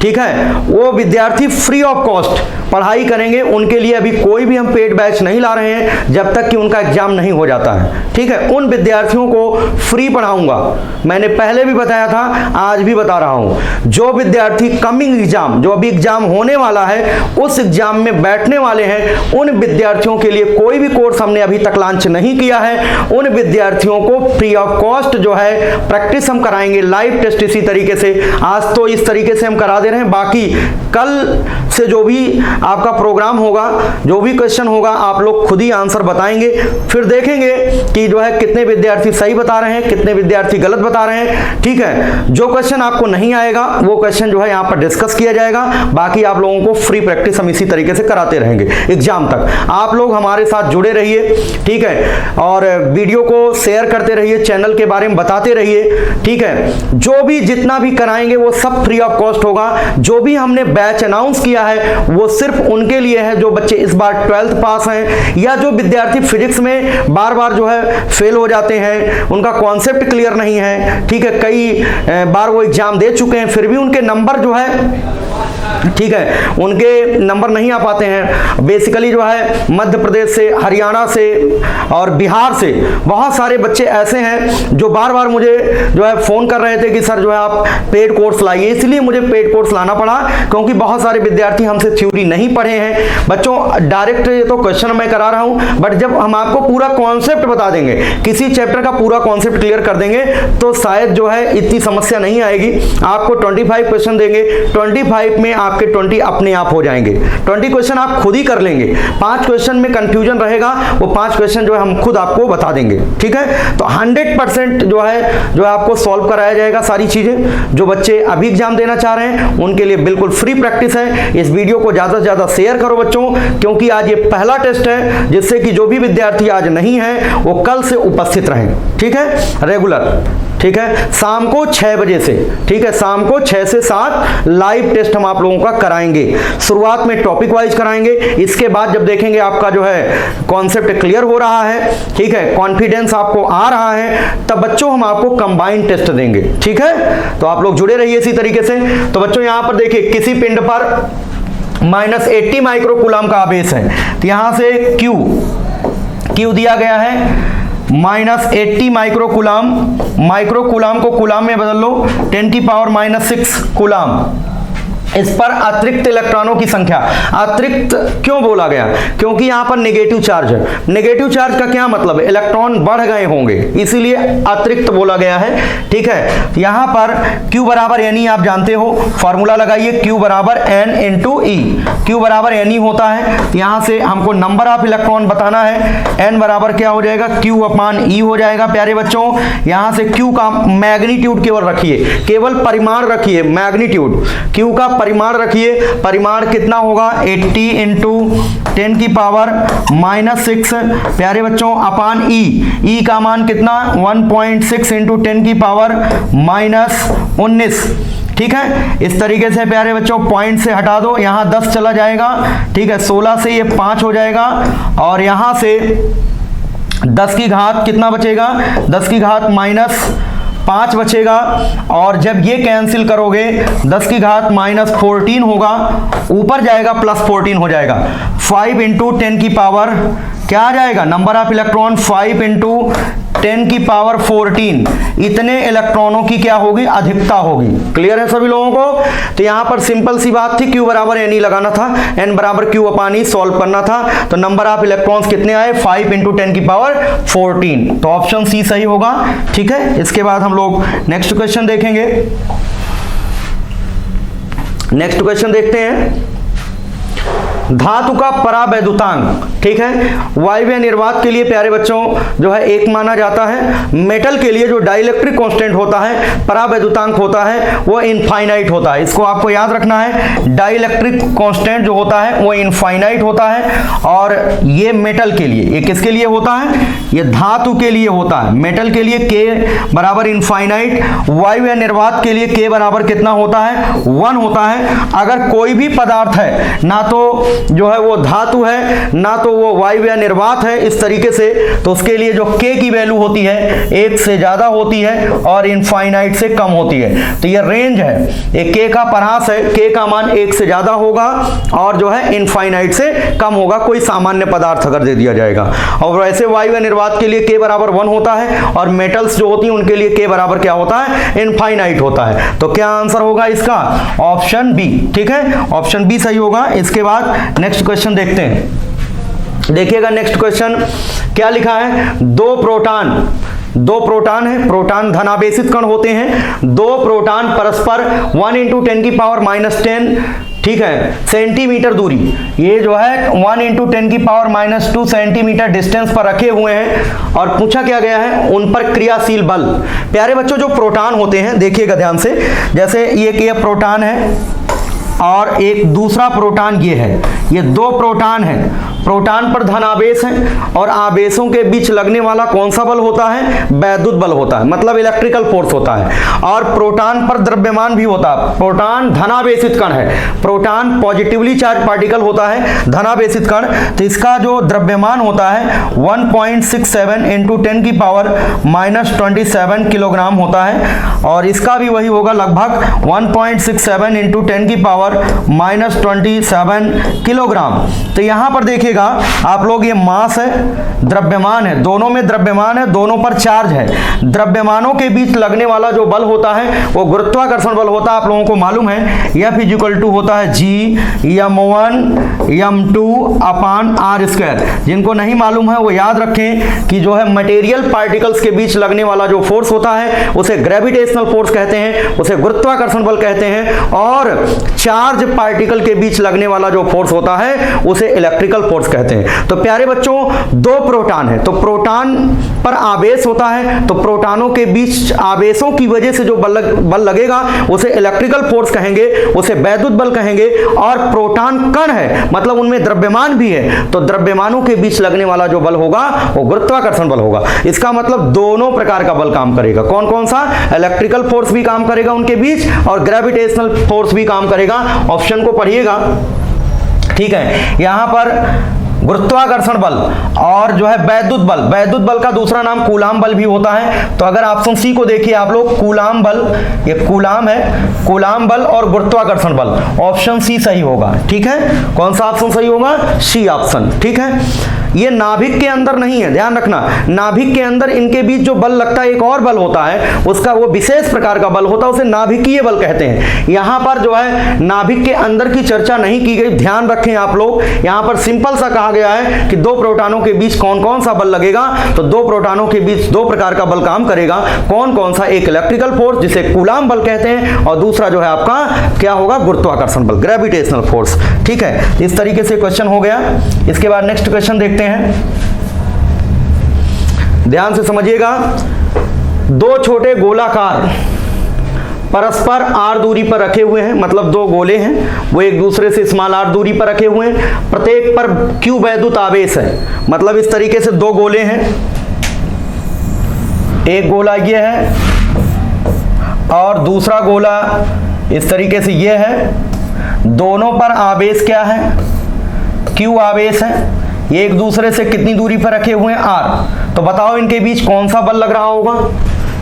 ठीक है, वो विद्यार्थी फ्री ऑफ कॉस्ट पढ़ाई करेंगे। उनके लिए अभी कोई भी हम पेड बैच नहीं ला रहे हैं जब तक कि उनका एग्जाम नहीं हो जाता है, ठीक है। उन विद्यार्थियों को फ्री पढ़ाऊंगा, मैंने पहले भी बताया था, आज भी बता रहा हूं। जो विद्यार्थी कमिंग एग्जाम, जो अभी एग्जाम होने वाला है, उस एग्जाम में बैठने वाले हैं, उन विद्यार्थियों के लिए कोई भी कोर्स हमने अभी तक लॉन्च नहीं किया है। उन विद्यार्थियों को फ्री ऑफ कॉस्ट जो है प्रैक्टिस हम कराएंगे, लाइव टेस्ट इसी तरीके से। आज तो इस तरीके से हम करा दे रहे हैं, बाकी कल से जो भी आपका प्रोग्राम होगा, जो भी क्वेश्चन होगा, आप लोग खुद ही आंसर बताएंगे। फिर देखेंगे कि जो है कितने विद्यार्थी सही बता रहे हैं, कितने विद्यार्थी गलत बता रहे हैं, ठीक है। जो क्वेश्चन आपको नहीं आएगा वो क्वेश्चन जो है यहाँ पर डिस्कस किया जाएगा। बाकी आप लोगों को फ्री प्रैक्टिस हम इसी तरीके से कराते रहेंगे एग्जाम तक। आप लोग हमारे साथ जुड़े रहिए, ठीक है, और वीडियो को शेयर करते रहिए, चैनल के बारे में बताते रहिए, ठीक है। जो भी जितना भी कराएंगे वो सब फ्री ऑफ कॉस्ट होगा। जो भी हमने बैच अनाउंस किया है वो सिर्फ उनके लिए है जो बच्चे इस बार 12th पास हैं, या जो विद्यार्थी फिजिक्स में बार बार जो है फेल हो जाते हैं, उनका कॉन्सेप्ट क्लियर नहीं है, ठीक है, कई बार वो एग्जाम दे चुके हैं फिर भी उनके नंबर जो है, ठीक है, उनके नंबर नहीं आ पाते हैं। बेसिकली जो है मध्य प्रदेश से, हरियाणा से और बिहार से बहुत सारे बच्चे ऐसे हैं जो बार बार मुझे जो है फोन कर रहे थे कि सर जो है आप पेड कोर्स लाइए, इसलिए मुझे पेड कोर्स कोर्स लाना पड़ा, क्योंकि बहुत सारे विद्यार्थी हमसे थ्योरी नहीं पढ़े हैं। बच्चों डायरेक्ट ये तो क्वेश्चन मैं करा रहा हूं, बट जब हम आपको पूरा कॉन्सेप्ट बता देंगे, किसी चैप्टर का पूरा कॉन्सेप्ट क्लियर कर देंगे, तो शायद जो है इतनी समस्या नहीं आएगी। आपको 25 क्वेश्चन देंगे, 25 में आपके 20 अपने आप हो जाएंगे। 20 क्वेश्चन आप खुद ही कर लेंगे। 5 क्वेश्चन में कंफ्यूजन रहेगा, वो 5 क्वेश्चन जो है हम खुद आपको बता देंगे, ठीक है। तो 100% जो है आपको सॉल्व कराया जाएगा सारी चीजें। जो बच्चे अभी एग्जाम देना चाह रहे हैं उनके लिए बिल्कुल फ्री प्रैक्टिस है। इस वीडियो को ज्यादा से ज्यादा शेयर करो बच्चों, क्योंकि आज ये पहला टेस्ट है, जिससे कि जो भी विद्यार्थी आज नहीं है वो कल से उपस्थित रहें, ठीक है, रेगुलर, ठीक है। शाम को 6 बजे से, ठीक है, शाम को 6 से 7 लाइव टेस्ट हम आप लोगों का कराएंगे। शुरुआत में टॉपिक वाइज कराएंगे, इसके बाद जब देखेंगे आपका जो है कॉन्सेप्ट क्लियर हो रहा है, ठीक है, कॉन्फिडेंस आपको आ रहा है, तब बच्चों हम आपको कंबाइंड टेस्ट देंगे, ठीक है। तो आप लोग जुड़े रहिए इसी तरीके से। तो बच्चों यहां पर देखिए, किसी पिंड पर -80 माइक्रोकूलम का आवेश है, तो यहां से Q दिया गया है -80 माइक्रोकूलम। माइक्रोकूलम को कूलम में बदल लो, 10⁻⁻6 कूलम। इस पर अतिरिक्त इलेक्ट्रॉनों की संख्या, अतिरिक्त क्यों बोला गया, क्योंकि यहां पर नेगेटिव चार्ज है। नेगेटिव चार्ज का क्या मतलब है, इलेक्ट्रॉन बढ़ गए होंगे, इसीलिए अतिरिक्त बोला गया है, ठीक है। यहां पर Q बराबर Ne आप जानते हो, फॉर्मूला लगाइए, Q बराबर N इंटू E। Q बराबर Ne होता है, यहां से हमको नंबर ऑफ इलेक्ट्रॉन बताना है। N बराबर क्या हो जाएगा, Q/E हो जाएगा प्यारे बच्चों। यहां से Q का मैग्नीट्यूड केवल रखिए, केवल परिमाण रखिए, मैग्नीट्यूड। Q का परिमाण रखिए, परिमाण कितना होगा, 80 इंटू 10⁻⁻6 प्यारे बच्चों अपान E का मान कितना, 1.6 इंटू 10⁻⁻19, ठीक है। इस तरीके से प्यारे बच्चों पॉइंट से हटा दो, यहां 10 चला जाएगा, ठीक है, 16 से ये 5 हो जाएगा, और यहां से 10 की घात कितना बचेगा, 10 की घात -5 बचेगा। और जब ये कैंसिल करोगे 10 की घात -14 होगा, ऊपर जाएगा +14 हो जाएगा। 5 इंटू 10 की पावर क्या आ जाएगा, नंबर ऑफ इलेक्ट्रॉन 5 इंटू 10⁻14, इतने इलेक्ट्रॉनों की क्या होगी, अधिकता होगी। क्लियर है सभी लोगों को। तो यहां पर सिंपल सी बात थी, Q बराबर Ne लगाना था, N बराबर Q/E सॉल्व करना था। तो नंबर ऑफ इलेक्ट्रॉन्स कितने आए, 5 इंटू 10⁻14। तो ऑप्शन सी सही होगा, ठीक है। इसके बाद हम लोग नेक्स्ट क्वेश्चन देखेंगे। नेक्स्ट क्वेश्चन देखते हैं, धातु का परावैद्युतांक, ठीक है, वायवीय निर्वात के लिए प्यारे बच्चों जो है 1 माना जाता है। मेटल के लिए जो डाइलेक्ट्रिक कांस्टेंट होता है, परावैद्युतांक होता है, वो इनफाइनाइट होता है। इसको आपको याद रखना है, डाइलेक्ट्रिक कांस्टेंट जो होता है वो इनफाइनाइट होता है। और ये मेटल के लिए, ये किसके लिए होता है, ये धातु के लिए होता है। मेटल के लिए K बराबर इनफाइनाइट, वायवीय निर्वात के लिए K बराबर कितना होता है, 1 होता है। अगर कोई भी पदार्थ है, ना तो जो है वो धातु है, ना तो वो वायवीय निर्वात है, इस तरीके से, तो उसके लिए जो K की वैल्यू होती है 1 से ज्यादा होती है और इनफाइनाइट से कम होती है। तो ये रेंज है, ये K का परास है, K का मान 1 से ज्यादा होगा और जो है इनफाइनाइट से कम होगा, कोई सामान्य पदार्थ अगर दे दिया जाएगा। और वैसे वायवीय निर्वात के लिए K बराबर 1 होता है, और मेटल्स जो होती हैं उनके लिए K बराबर क्या होता है, इनफाइनाइट होता है। तो क्या आंसर होगा इसका, ऑप्शन बी, ठीक है, ऑप्शन बी सही होगा। इसके बाद नेक्स्ट क्वेश्चन देखते हैं। देखिएगा नेक्स्ट क्वेश्चन क्या लिखा है, दो प्रोटॉन है, प्रोटॉन धनावेशित कण होते हैं। 2 प्रोटॉन परस्पर 1 इंटू 10⁻⁻10, ठीक है, सेंटीमीटर दूरी, ये जो है 1 इंटू 10⁻⁻2 सेंटीमीटर डिस्टेंस पर रखे हुए हैं। और पूछा क्या गया है, उन पर क्रियाशील बल। प्यारे बच्चों जो प्रोटॉन होते हैं, देखिएगा ध्यान से, जैसे ये प्रोटॉन है और एक दूसरा प्रोटॉन ये है, ये 2 प्रोटॉन हैं। प्रोटॉन पर धन आवेश है और आवेशों के बीच लगने वाला कौन सा बल होता है, वैद्युत बल होता है, मतलब इलेक्ट्रिकल फोर्स होता है। और प्रोटॉन पर द्रव्यमान भी होता है। प्रोटॉन धनावेशित कण है, प्रोटॉन पॉजिटिवली चार्ज पार्टिकल होता है, धनावेशित कण। तो इसका जो द्रव्यमान होता है 1.67 इंटू 10⁻⁻27 किलोग्राम होता है। और इसका भी वही होगा लगभग 1.67 इंटू 10⁻⁻27 किलोग्राम। तो यहां पर देखिएगा समझिएगा आप लोग, ये मास है, द्रव्यमान है, दोनों में द्रव्यमान है, दोनों पर चार्ज है। द्रव्यमानों के बीच लगने वाला जो बल होता है वो गुरुत्वाकर्षण बल होता है। आप लोगों को मालूम है F = होता है G m1 m2/r²। जिनको नहीं मालूम है वो याद रखें कि जो है मटेरियल पार्टिकल्स के बीच लगने वाला जो फोर्स होता है उसे ग्रेविटेशनल फोर्स कहते हैं, उसे गुरुत्वाकर्षण बल कहते हैं, और चार्ज पार्टिकल के बीच लगने वाला जो फोर्स होता है उसे इलेक्ट्रिकल फोर्स कहते हैं। तो प्यारे बच्चों, दो प्रोटॉन है तो प्रोटॉन पर आवेश होता है, तो प्रोटॉनों के बीच आवेशों की वजह से जो बल लगेगा उसे इलेक्ट्रिकल फोर्स कहेंगे, उसे वैद्युत बल कहेंगे। और प्रोटॉन कण है, मतलब उनमें द्रव्यमान भी है, तो द्रव्यमानों के बीच लगने वाला जो बल होगा वो गुरुत्वाकर्षण बल होगा। इसका मतलब दोनों प्रकार का बल काम करेगा। कौन कौन सा? इलेक्ट्रिकल फोर्स भी काम करेगा उनके बीच और ग्रेविटेशनल फोर्स भी काम करेगा। ऑप्शन को पढ़िएगा, ठीक है। यहां पर गुरुत्वाकर्षण बल और जो है वैद्युत बल, वैद्युत बल का दूसरा नाम कूलाम बल भी होता है। तो अगर ऑप्शन सी को देखिए आप लोग, कूलाम बल, ये कूलाम है, कूलाम बल और गुरुत्वाकर्षण बल, ऑप्शन सी सही होगा, ठीक है। कौन सा ऑप्शन सही होगा? सी ऑप्शन, ठीक है। ये नाभिक के अंदर नहीं है, ध्यान रखना, नाभिक के अंदर इनके बीच जो बल लगता है एक और बल होता है, उसका वो विशेष प्रकार का बल होता है, उसे नाभिकीय बल कहते हैं। यहां पर जो है नाभिक के अंदर की चर्चा नहीं की गई, ध्यान रखें आप लोग। यहां पर सिंपल सा कहा गया है कि दो प्रोटॉनों के बीच कौन कौन सा बल लगेगा, तो दो प्रोटॉनों के बीच दो प्रकार का बल काम करेगा। कौन कौन सा? एक इलेक्ट्रिकल फोर्स जिसे कूलाम बल कहते हैं, और दूसरा जो है आपका क्या होगा? गुरुत्वाकर्षण बल, ग्रेविटेशनल फोर्स, ठीक है। इस तरीके से क्वेश्चन हो गया। इसके बाद नेक्स्ट क्वेश्चन देखते हैं, ध्यान से समझिएगा। दो छोटे गोलाकार परस्पर r दूरी पर रखे हुए हैं, मतलब दो गोले हैं, वो एक दूसरे से r दूरी पर रखे हुए हैं, प्रत्येक पर q वैद्युत आवेश है। मतलब इस तरीके से दो गोले हैं, एक गोला ये है और दूसरा गोला इस तरीके से ये है। दोनों पर आवेश क्या है? q आवेश है। ये एक दूसरे से कितनी दूरी पर रखे हुए हैं? r। तो बताओ इनके बीच कौन सा बल लग रहा होगा?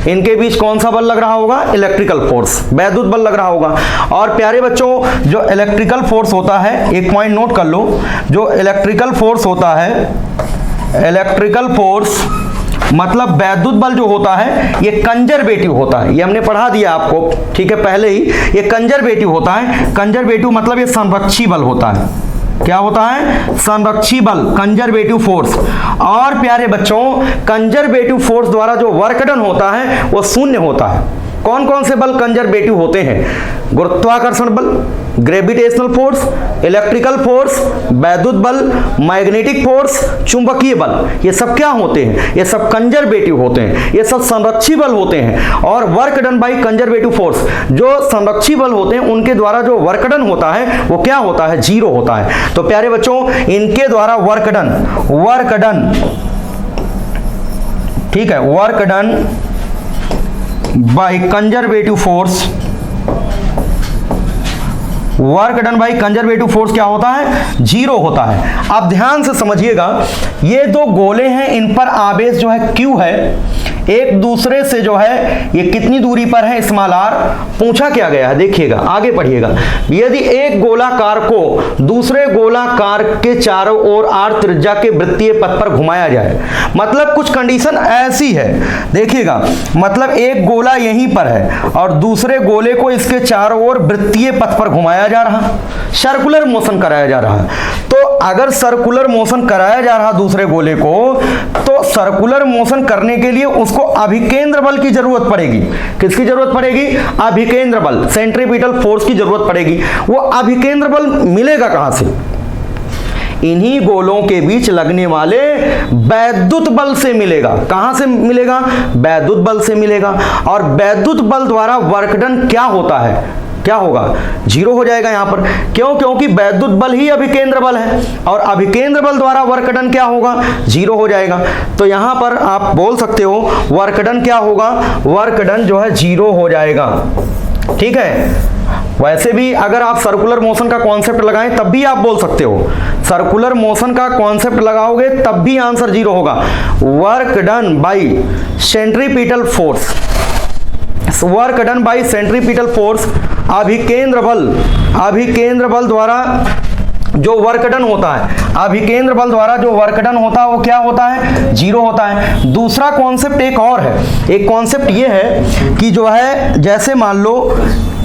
इनके बीच कौन सा बल लग रहा होगा? इलेक्ट्रिकल फोर्स, वैद्युत बल लग रहा होगा। और प्यारे बच्चों, जो इलेक्ट्रिकल फोर्स होता है, एक पॉइंट नोट कर लो, जो इलेक्ट्रिकल फोर्स होता है, इलेक्ट्रिकल फोर्स मतलब वैद्युत बल जो होता है ये कंजर्वेटिव होता है। ये हमने पढ़ा दिया आपको, ठीक है, पहले ही। ये कंजर्वेटिव होता है। कंजर्वेटिव मतलब ये संरक्षी बल होता है। क्या होता है? संरक्षी बल, कंजर्वेटिव फोर्स। और प्यारे बच्चों, कंजर्वेटिव फोर्स द्वारा जो वर्क डन होता है वो शून्य होता है। कौन कौन से बल कंजर्वेटिव होते हैं? गुरुत्वाकर्षण बल, ग्रेविटेशनल फोर्स, इलेक्ट्रिकल फोर्स, वैद्युत बल, मैग्नेटिक फोर्स, चुंबकीय बल, ये सब क्या होते हैं? ये सब कंजर्वेटिव होते हैं, ये सब संरक्षी बल होते हैं। और work done by conservative force, जो संरक्षी बल होते हैं उनके द्वारा जो वर्क डन होता है वो क्या होता है? जीरो होता है। तो प्यारे बच्चों, इनके द्वारा वर्क डन, ठीक है, work done by conservative force, work done by conservative force क्या होता है? जीरो होता है। अब ध्यान से समझिएगा, ये दो गोले हैं, इन पर आवेश जो है Q है, एक दूसरे से जो है ये कितनी दूरी पर है? r। पूछा क्या गया है? देखिएगा, आगे पढ़िएगा। यदि एक गोलाकार को दूसरे गोलाकार के चारों ओर r त्रिज्या के वृत्तीय पथ पर घुमाया जाए, मतलब कुछ कंडीशन ऐसी है, देखिएगा, मतलब एक गोला यहीं पर है और दूसरे गोले को इसके चारों ओर वृत्तीय पथ पर घुमाया जा रहा, सर्कुलर मोशन कराया जा रहा। तो अगर सर्कुलर मोशन कराया जा रहा दूसरे गोले को, तो सर्कुलर मोशन करने के लिए उसको अभिकेंद्र बल की जरूरत पड़ेगी। किसकी जरूरत पड़ेगी? अभिकेंद्र बल, सेंट्रीपिटल फोर्स की जरूरत पड़ेगी। वो अभिकेंद्र बल मिलेगा कहां से? इन्हीं गोलों के बीच लगने वाले वैद्युत बल से मिलेगा। कहां से मिलेगा? वैद्युत बल से मिलेगा। और वैद्युत बल द्वारा वर्क डन क्या होता है? क्या होगा? जीरो हो जाएगा यहां पर। क्यों? क्योंकि वैद्युत बल ही अभिकेंद्र बल है और अभिकेंद्र बल द्वारा वर्क डन क्या होगा? जीरो हो जाएगा। तो यहां पर आप बोल सकते हो वर्क डन क्या होगा? वर्क डन जो है जीरो हो जाएगा, ठीक है। वैसे भी अगर आप सर्कुलर मोशन का कॉन्सेप्ट लगाएं तब भी आप बोल सकते हो, सर्कुलर मोशन का कॉन्सेप्ट लगाओगे तब भी आंसर जीरो होगा। Work done by centripetal force, work done by centripetal force, अभिकेंद्र बल द्वारा जो वर्क डन होता है, अभिकेंद्र बल द्वारा जो वर्क डन होता है वो क्या होता है, 0 होता है। दूसरा कॉन्सेप्ट एक और है, एक कॉन्सेप्ट ये है कि जो है जैसे मान लो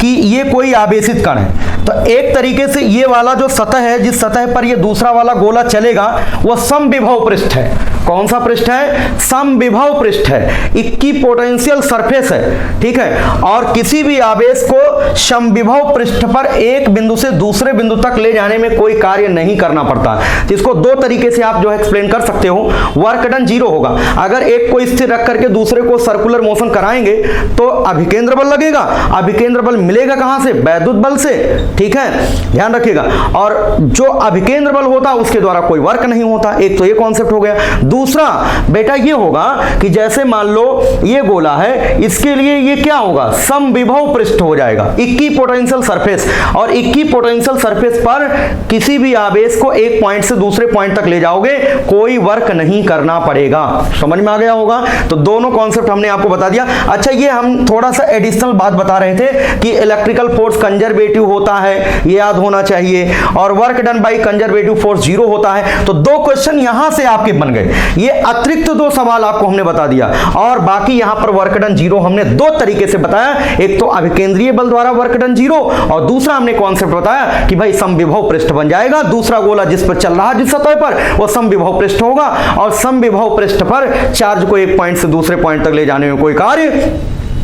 कि ये कोई आवेशित कण है, तो एक तरीके से ये वाला जो सतह है, जिस सतह पर ये दूसरा वाला गोला चलेगा वो समविभव पृष्ठ है। कौन सा पृष्ठ है, समविभव पृष्ठ है, इक्विपोटेंशियल सरफेस है, ठीक है। और किसी भी आवेश को समविभव पृष्ठ पर एक बिंदु से दूसरे बिंदु तक ले जाने में कोई कार्य नहीं करना पड़ता। तो इसको दो तरीके से आप जो है एक्सप्लेन कर सकते हो। वर्क डन 0 होगा, अगर एक को स्थिर रख करके दूसरे को सर्कुलर मोशन कराएंगे तो अभिकेंद्र बल लगेगा। अभिकेंद्र बल मिलेगा कहां से, वैद्युत बल से, ठीक है, ध्यान रखिएगा। और जो अभिकेंद्र बल होता है उसके द्वारा कोई वर्क नहीं होता। एक तो ये कॉन्सेप्ट हो गया। दूसरा बेटा ये होगा कि जैसे मान लो ये गोला है, इसके लिए ये क्या होगा, समविभव पृष्ठ हो जाएगा, इक्विपोटेंशियल सरफेस। और इक्विपोटेंशियल सरफेस पर किसी भी आवेश को एक पॉइंट से दूसरे पॉइंट तक ले जाओगे, कोई वर्क नहीं करना पड़ेगा। समझ में आ गया होगा। तो दोनों कॉन्सेप्ट हमने आपको बता दिया। अच्छा, ये हम थोड़ा सा एडिशनल बात बता रहे थे कि इलेक्ट्रिकल फोर्स कंजर्वेटिव होता है, ये याद होना चाहिए, और work done by conservative force 0 होता है। तो दो क्वेश्चन यहां से आपके बन गए। ये अतिरिक्त दो सवाल आपको हमने बता दिया, और बाकी यहां पर वर्क डन 0 हमने दो तरीके से बताया। एक तो अभिकेंद्रीय बल द्वारा वर्क डन 0, और दूसरा हमने कॉन्सेप्ट बताया कि भाई समविभव पृष्ठ बन जाएगा। दूसरा गोला जिस पर चल रहा है जिस सतह पर, वो समविभव पृष्ठ होगा, और समविभव पृष्ठ पर चार्ज को एक पॉइंट से दूसरे पॉइंट तक ले जाने में कोई कार्य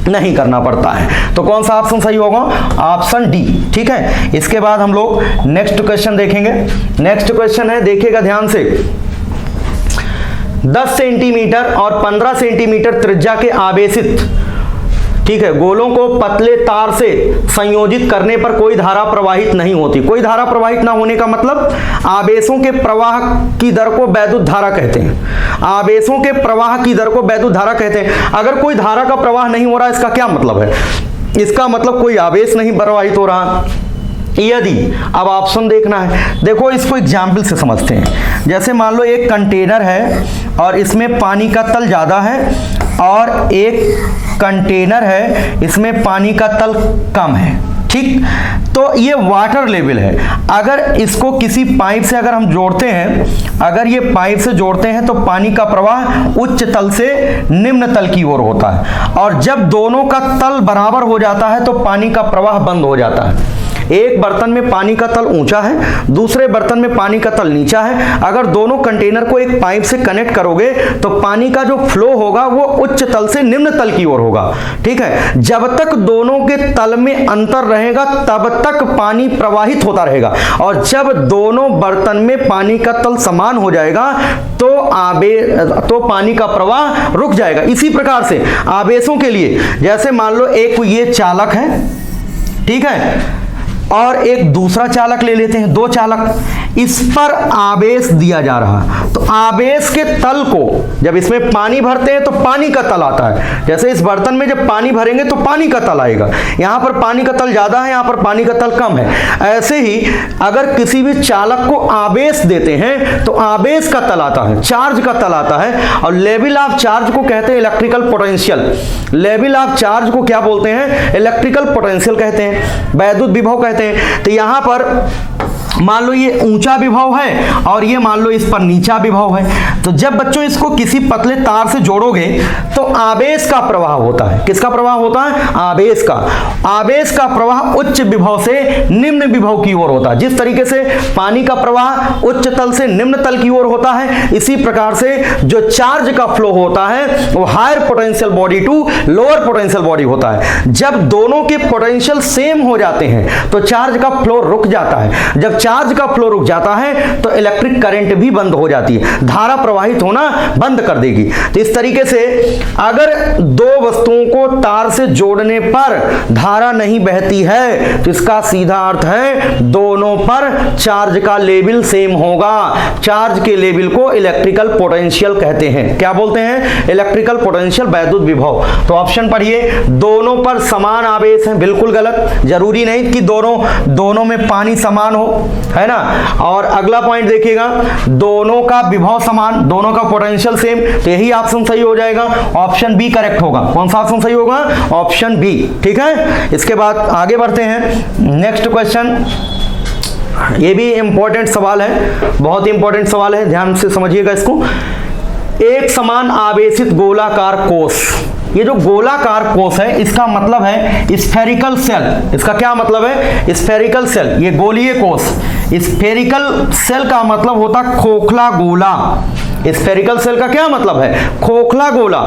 नहीं करना पड़ता है। तो कौन सा ऑप्शन सही होगा, ऑप्शन डी, ठीक है। इसके बाद हम लोग नेक्स्ट क्वेश्चन देखेंगे। नेक्स्ट क्वेश्चन है, देखिएगा ध्यान से, 10 सेंटीमीटर और 15 सेंटीमीटर त्रिज्या के आवेशित, ठीक है, गोलों को पतले तार से संयोजित करने पर कोई धारा प्रवाहित नहीं होती। कोई धारा प्रवाहित ना होने का मतलब आवेशों के प्रवाह की दर को वैद्युत धारा कहते हैं। आवेशों के प्रवाह की दर को वैद्युत धारा कहते हैं। अगर कोई धारा का प्रवाह नहीं हो रहा, इसका क्या मतलब है, इसका मतलब कोई आवेश नहीं प्रवाहित हो रहा। यदि अब ऑप्शन देखना है, देखो इसको एग्जाम्पल से समझते हैं। जैसे मान लो एक कंटेनर है और इसमें पानी का तल ज़्यादा है, और एक कंटेनर है इसमें पानी का तल कम है, ठीक। तो ये वाटर लेवल है। अगर इसको किसी पाइप से अगर हम जोड़ते हैं, अगर ये पाइप से जोड़ते हैं तो पानी का प्रवाह उच्च तल से निम्न तल की ओर होता है, और जब दोनों का तल बराबर हो जाता है तो पानी का प्रवाह बंद हो जाता है। एक बर्तन में पानी का तल ऊंचा है, दूसरे बर्तन में पानी का तल नीचा है। अगर दोनों कंटेनर को एक पाइप से कनेक्ट करोगे तो पानी का जो फ्लो होगा वो उच्च तल से निम्न तल की ओर होगा, ठीक है। जब तक दोनों के तल में अंतर रहेगा तब तक पानी प्रवाहित होता रहेगा, और जब दोनों बर्तन में पानी का तल समान हो जाएगा तो पानी का प्रवाह रुक जाएगा। इसी प्रकार से आवेशों के लिए, जैसे मान लो एक ये चालक है, ठीक है, और एक दूसरा चालक ले लेते हैं, दो चालक, इस पर आवेश दिया जा रहा। तो आवेश के तल को जब इसमें पानी भरते हैं तो पानी का तल आता है। जैसे इस बर्तन में जब पानी भरेंगे तो पानी का तल आएगा। यहां पर पानी का तल ज्यादा है, यहां पर पानी का तल कम है। ऐसे ही अगर किसी भी चालक को आवेश देते हैं तो आवेश का तल आता है, चार्ज का तल आता है। और लेवल ऑफ चार्ज को कहते हैं electrical potential. Level of charge को क्या बोलते हैं, इलेक्ट्रिकल पोटेंशियल कहते हैं, वैद्युत विभव कहते हैं। तो यहां पर मान लो ये ऊंचा विभव है और ये मान लो इस पर नीचा विभव है। तो जब बच्चों इसको किसी पतले तार से जोड़ोगे तो आवेश का प्रवाह होता है। किसका प्रवाह होता है, आवेश का। आवेश का प्रवाह उच्च विभव से निम्न विभव की ओर होता है। जिस तरीके से पानी का प्रवाह उच्च तल से निम्न तल की ओर होता है, इसी प्रकार से जो चार्ज का फ्लो होता है वो higher potential body to lower potential body होता है। जब दोनों के पोटेंशियल सेम हो जाते हैं तो चार्ज का फ्लो रुक जाता है। जब चार्ज का फ्लो रुक जाता है तो इलेक्ट्रिक करंट भी बंद हो जाती है, धारा प्रवाहित होना बंद कर देगी। तो इस तरीके से अगर दो वस्तुओं को तार से जोड़ने पर धारा नहीं बहती है तो इसका सीधा अर्थ है दोनों पर चार्ज का लेवल सेम होगा। चार्ज के लेवल को इलेक्ट्रिकल पोटेंशियल कहते हैं। क्या बोलते हैं, इलेक्ट्रिकल पोटेंशियल, वैद्युत विभव। तो ऑप्शन पढ़िए, दोनों पर समान आवेश है, बिल्कुल गलत। जरूरी नहीं कि दोनों में पानी समान हो, है ना। और अगला पॉइंट देखिएगा, दोनों का विभव समान, दोनों का पोटेंशियल सेम। तो यही ऑप्शन सही हो जाएगा, ऑप्शन बी करेक्ट होगा। कौन सा ऑप्शन सही होगा, ऑप्शन बी, ठीक है। इसके बाद आगे बढ़ते हैं, नेक्स्ट क्वेश्चन ये भी इंपॉर्टेंट सवाल है, बहुत इंपॉर्टेंट सवाल है, ध्यान से समझिएगा इसको। एक समान आवेशित गोलाकार कोष, ये जो गोलाकार कोष है इसका मतलब है स्फेरिकल सेल। इसका क्या मतलब है? Spherical shell. ये गोलीय कोष, स्फेरिकल सेल का मतलब होता खोखला गोला। स्फेरिकल सेल का क्या मतलब है? खोखला गोला,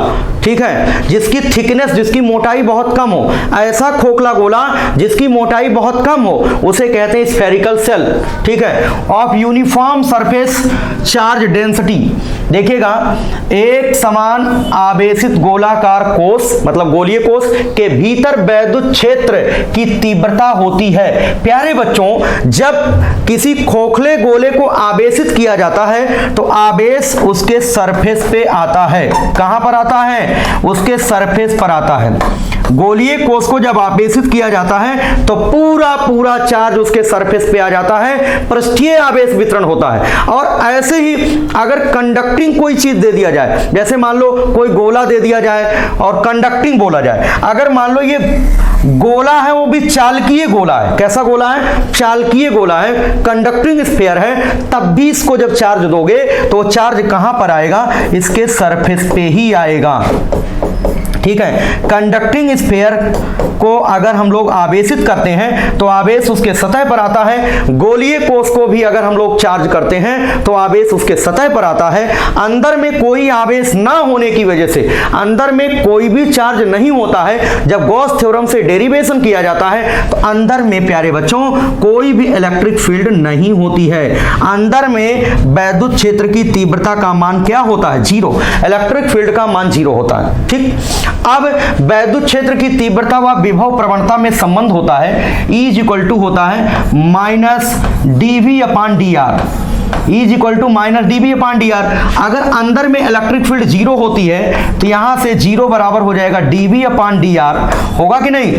ठीक है, जिसकी थिकनेस, जिसकी मोटाई बहुत कम हो। ऐसा खोखला गोला जिसकी मोटाई बहुत कम हो उसे कहते हैं स्फेरिकल सेल, ठीक है। Of uniform surface charge density, देखिएगा, एक समान आवेशित गोलाकार कोष मतलब गोलीय कोष के भीतर वैद्युत क्षेत्र की तीव्रता होती है। प्यारे बच्चों, जब किसी खोखले गोले को आवेशित किया जाता है तो आवेश उसके सरफेस पे आता है। कहां पर आता है? उसके सरफेस पर आता है। गोलीय कोष को जब आवेशित किया जाता है तो पूरा पूरा चार्ज उसके सरफेस पे आ जाता है, पृष्ठीय आवेश वितरण होता है। और ऐसे ही अगर कंडक्टिंग कोई चीज दे दिया जाए, जैसे मान लो कोई गोला दे दिया जाए और कंडक्टिंग बोला जाए, अगर मान लो ये गोला है वो भी चालकीय गोला है। कैसा गोला है? चालकीय गोला है, कंडक्टिंग स्फीयर है, तब भी इसको जब चार्ज दोगे तो चार्ज कहां पर आएगा? इसके सरफेस पे ही आएगा, ठीक है। कंडक्टिंग स्फीयर को अगर हम लोग आवेशित करते हैं तो आवेश उसके सतह पर आता है। गोलीय कोष को भी अगर हम लोग चार्ज करते हैं तो आवेश उसके सतह पर आता है। अंदर में कोई आवेश ना होने की वजह से, अंदर में कोई भी चार्ज नहीं होता है। जब गॉस थ्योरम से डेरिवेशन किया जाता है तो अंदर में प्यारे बच्चों कोई भी इलेक्ट्रिक फील्ड नहीं होती है। अंदर में वैद्युत क्षेत्र की तीव्रता का मान क्या होता है? 0। इलेक्ट्रिक फील्ड का मान 0 होता है, ठीक। अब वैद्युत क्षेत्र की तीव्रता व विभव प्रवणता में संबंध होता है, E इक्वल टू होता है -dV/dr। E equal to -dV/dr। अगर अंदर में इलेक्ट्रिक फील्ड 0 होती है तो यहां से 0 बराबर हो जाएगा dV/dr, होगा कि नहीं?